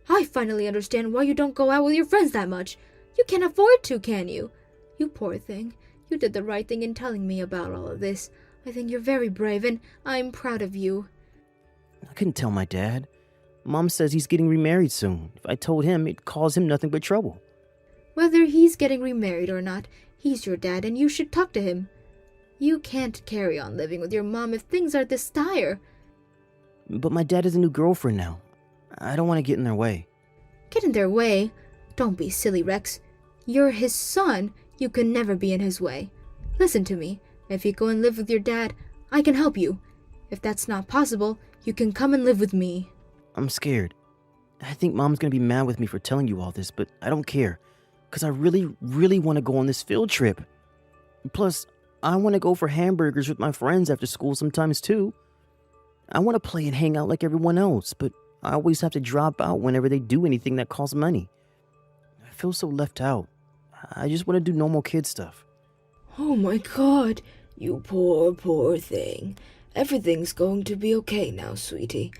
I finally understand why you don't go out with your friends that much. You can't afford to, can you? You poor thing. You did the right thing in telling me about all of this. I think you're very brave and I'm proud of you. I couldn't tell my dad. Mom says he's getting remarried soon. If I told him, it'd cause him nothing but trouble. Whether he's getting remarried or not, he's your dad and you should talk to him. You can't carry on living with your mom if things are this dire. But my dad has a new girlfriend now. I don't want to get in their way. Get in their way? Don't be silly, Rex. You're his son. You can never be in his way. Listen to me. If you go and live with your dad, I can help you. If that's not possible, you can come and live with me. I'm scared. I think Mom's gonna be mad with me for telling you all this, but I don't care. Because I really, really want to go on this field trip. Plus, I want to go for hamburgers with my friends after school sometimes too. I want to play and hang out like everyone else, but I always have to drop out whenever they do anything that costs money. I feel so left out. I just want to do normal kid stuff. Oh my god, you poor, poor thing. Everything's going to be okay now, sweetie.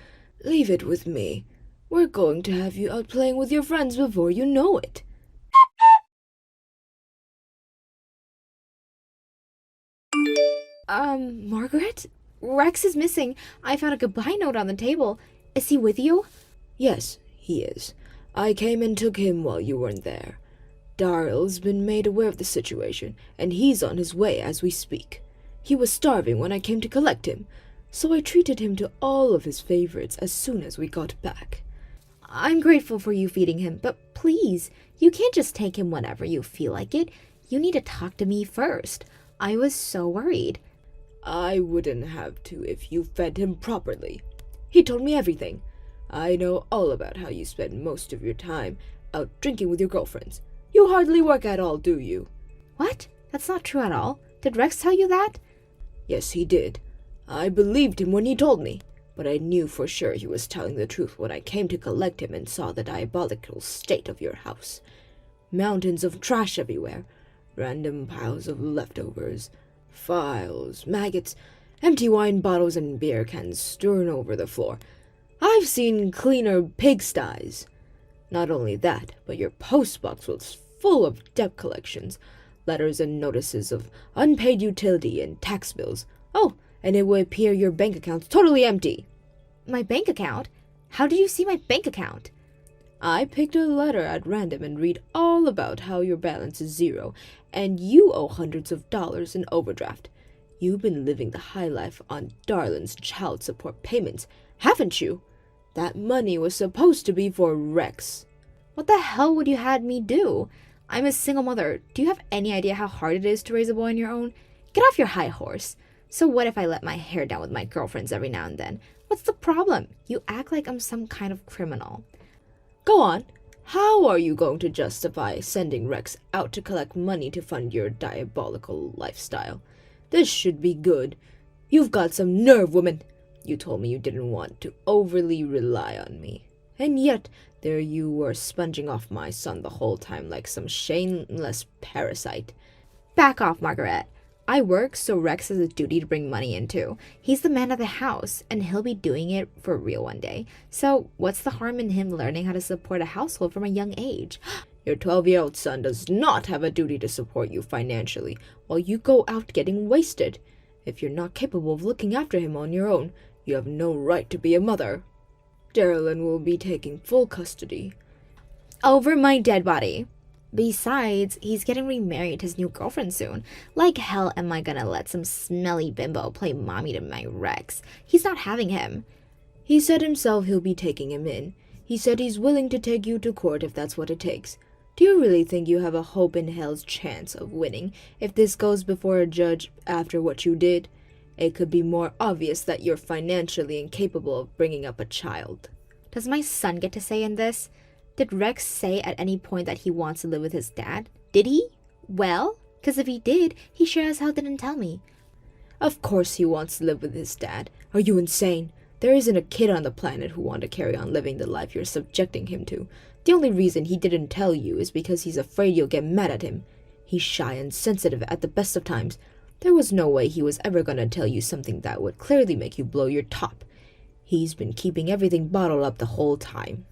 Leave it with me. We're going to have you out playing with your friends before you know it. Margaret? Rex is missing. I found a goodbye note on the table. Is he with you? Yes, he is. I came and took him while you weren't there. Daryl's been made aware of the situation, and he's on his way as we speak. He was starving when I came to collect him, so I treated him to all of his favorites as soon as we got back. I'm grateful for you feeding him, but please, you can't just take him whenever you feel like it. You need to talk to me first. I was so worried. I wouldn't have to if you fed him properly. He told me everything. I know all about how you spend most of your time out drinking with your girlfriends. You hardly work at all, do you? What? That's not true at all. Did Rex tell you that? Yes, he did. I believed him when he told me, but I knew for sure he was telling the truth when I came to collect him and saw the diabolical state of your house. Mountains of trash everywhere, random piles of leftovers, files, maggots, empty wine bottles and beer cans strewn over the floor. I've seen cleaner pigsties. Not only that, but your postbox was full of debt collections, letters and notices of unpaid utility and tax bills. Oh, and it would appear your bank account's totally empty. My bank account? How did you see my bank account? I picked a letter at random and read all about how your balance is zero, and you owe hundreds of dollars in overdraft. You've been living the high life on Darlin's child support payments, haven't you? That money was supposed to be for Rex. What the hell would you had me do? I'm a single mother. Do you have any idea how hard it is to raise a boy on your own? Get off your high horse. So what if I let my hair down with my girlfriends every now and then? What's the problem? You act like I'm some kind of criminal. Go on. How are you going to justify sending Rex out to collect money to fund your diabolical lifestyle? This should be good. You've got some nerve, woman. You told me you didn't want to overly rely on me. And yet, there you were sponging off my son the whole time like some shameless parasite. Back off, Margaret. I work, so Rex has a duty to bring money in too. He's the man of the house, and he'll be doing it for real one day. So what's the harm in him learning how to support a household from a young age? Your 12-year-old son does not have a duty to support you financially while you go out getting wasted. If you're not capable of looking after him on your own, you have no right to be a mother. Darylyn will be taking full custody. Over my dead body. Besides, he's getting remarried to his new girlfriend soon. Like hell am I gonna let some smelly bimbo play mommy to my Rex? He's not having him. He said himself he'll be taking him in. He said he's willing to take you to court if that's what it takes. Do you really think you have a hope in hell's chance of winning if this goes before a judge after what you did? It could be more obvious that you're financially incapable of bringing up a child. Does my son get to say in this? Did Rex say at any point that he wants to live with his dad? Did he? Well, because if he did, he sure as hell didn't tell me. Of course he wants to live with his dad. Are you insane? There isn't a kid on the planet who wants to carry on living the life you're subjecting him to. The only reason he didn't tell you is because he's afraid you'll get mad at him. He's shy and sensitive at the best of times. There was no way he was ever going to tell you something that would clearly make you blow your top. He's been keeping everything bottled up the whole time.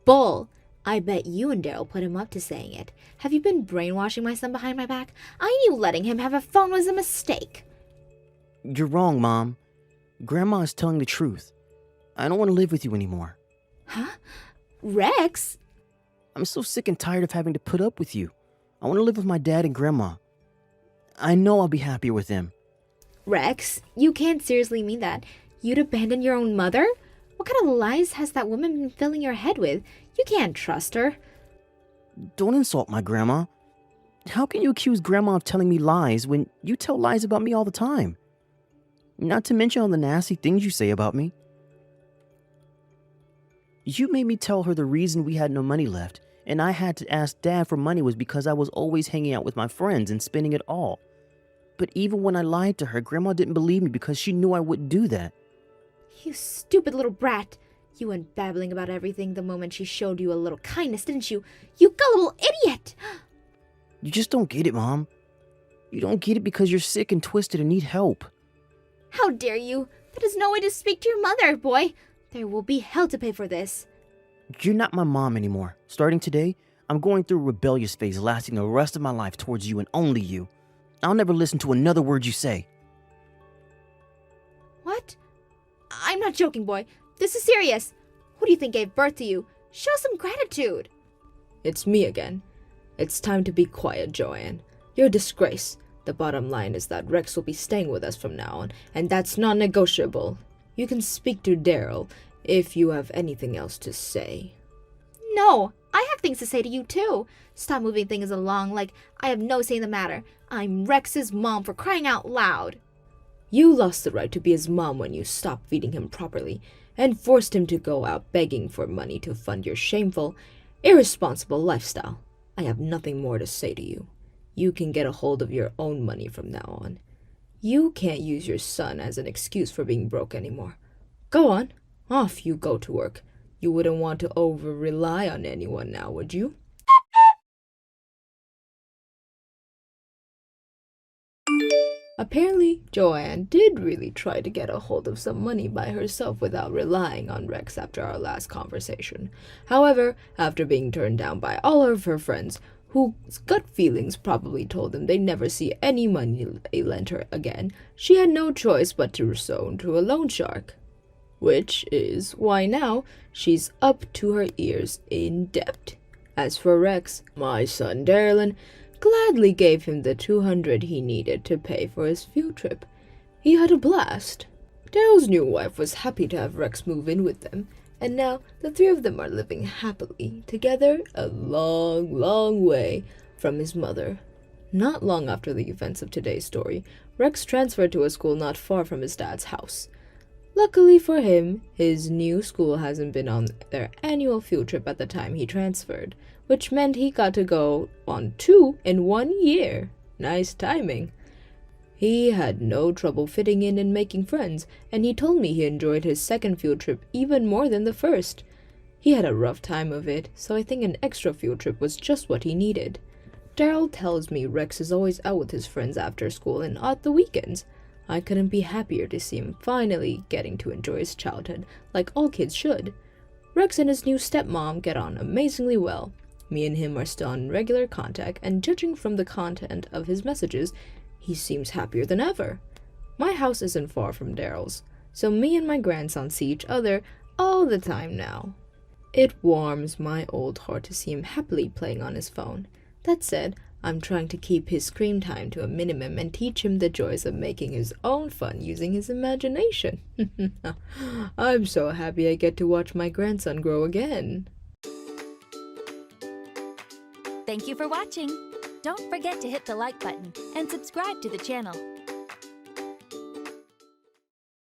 Bull! I bet you and Daryl put him up to saying it. Have you been brainwashing my son behind my back? I knew letting him have a phone was a mistake. You're wrong, Mom. Grandma is telling the truth. I don't want to live with you anymore. Huh? Rex? I'm so sick and tired of having to put up with you. I want to live with my dad and grandma. I know I'll be happier with them. Rex, you can't seriously mean that. You'd abandon your own mother? What kind of lies has that woman been filling your head with? You can't trust her. Don't insult my grandma. How can you accuse grandma of telling me lies when you tell lies about me all the time? Not to mention all the nasty things you say about me. You made me tell her the reason we had no money left, and I had to ask Dad for money was because I was always hanging out with my friends and spending it all. But even when I lied to her, Grandma didn't believe me because she knew I wouldn't do that. You stupid little brat. You went babbling about everything the moment she showed you a little kindness, didn't you? You gullible idiot! You just don't get it, Mom. You don't get it because you're sick and twisted and need help. How dare you? That is no way to speak to your mother, boy. There will be hell to pay for this. You're not my mom anymore. Starting today, I'm going through a rebellious phase lasting the rest of my life towards you and only you. I'll never listen to another word you say. What? I'm not joking, boy. This is serious. Who do you think gave birth to you? Show some gratitude. It's me again. It's time to be quiet, Joanne. You're a disgrace. The bottom line is that Rex will be staying with us from now on, and that's non-negotiable. You can speak to Daryl if you have anything else to say. No, I have things to say to you too. Stop moving things along like I have no say in the matter. I'm Rex's mom, for crying out loud. You lost the right to be his mom when you stopped feeding him properly and forced him to go out begging for money to fund your shameful, irresponsible lifestyle. I have nothing more to say to you. You can get a hold of your own money from now on. You can't use your son as an excuse for being broke anymore. Go on, off you go to work. You wouldn't want to over-rely on anyone now, would you? Apparently, Joanne did really try to get a hold of some money by herself without relying on Rex after our last conversation. However, after being turned down by all of her friends, whose gut feelings probably told them they'd never see any money they lent her again, she had no choice but to resound to a loan shark. Which is why now she's up to her ears in debt. As for Rex, my son Darylin gladly gave him the $200 he needed to pay for his field trip. He had a blast. Daryl's new wife was happy to have Rex move in with them, and now the three of them are living happily together a long, long way from his mother. Not long after the events of today's story, Rex transferred to a school not far from his dad's house. Luckily for him, his new school hasn't been on their annual field trip at the time he transferred, which meant he got to go on 2 in 1 year. Nice timing. He had no trouble fitting in and making friends, and he told me he enjoyed his second field trip even more than the first. He had a rough time of it, so I think an extra field trip was just what he needed. Daryl tells me Rex is always out with his friends after school and on the weekends. I couldn't be happier to see him finally getting to enjoy his childhood, like all kids should. Rex and his new stepmom get on amazingly well. Me and him are still in regular contact, and judging from the content of his messages, he seems happier than ever. My house isn't far from Daryl's, so me and my grandson see each other all the time now. It warms my old heart to see him happily playing on his phone. That said, I'm trying to keep his screen time to a minimum and teach him the joys of making his own fun using his imagination. I'm so happy I get to watch my grandson grow again. Thank you for watching. Don't forget to hit the like button and subscribe to the channel.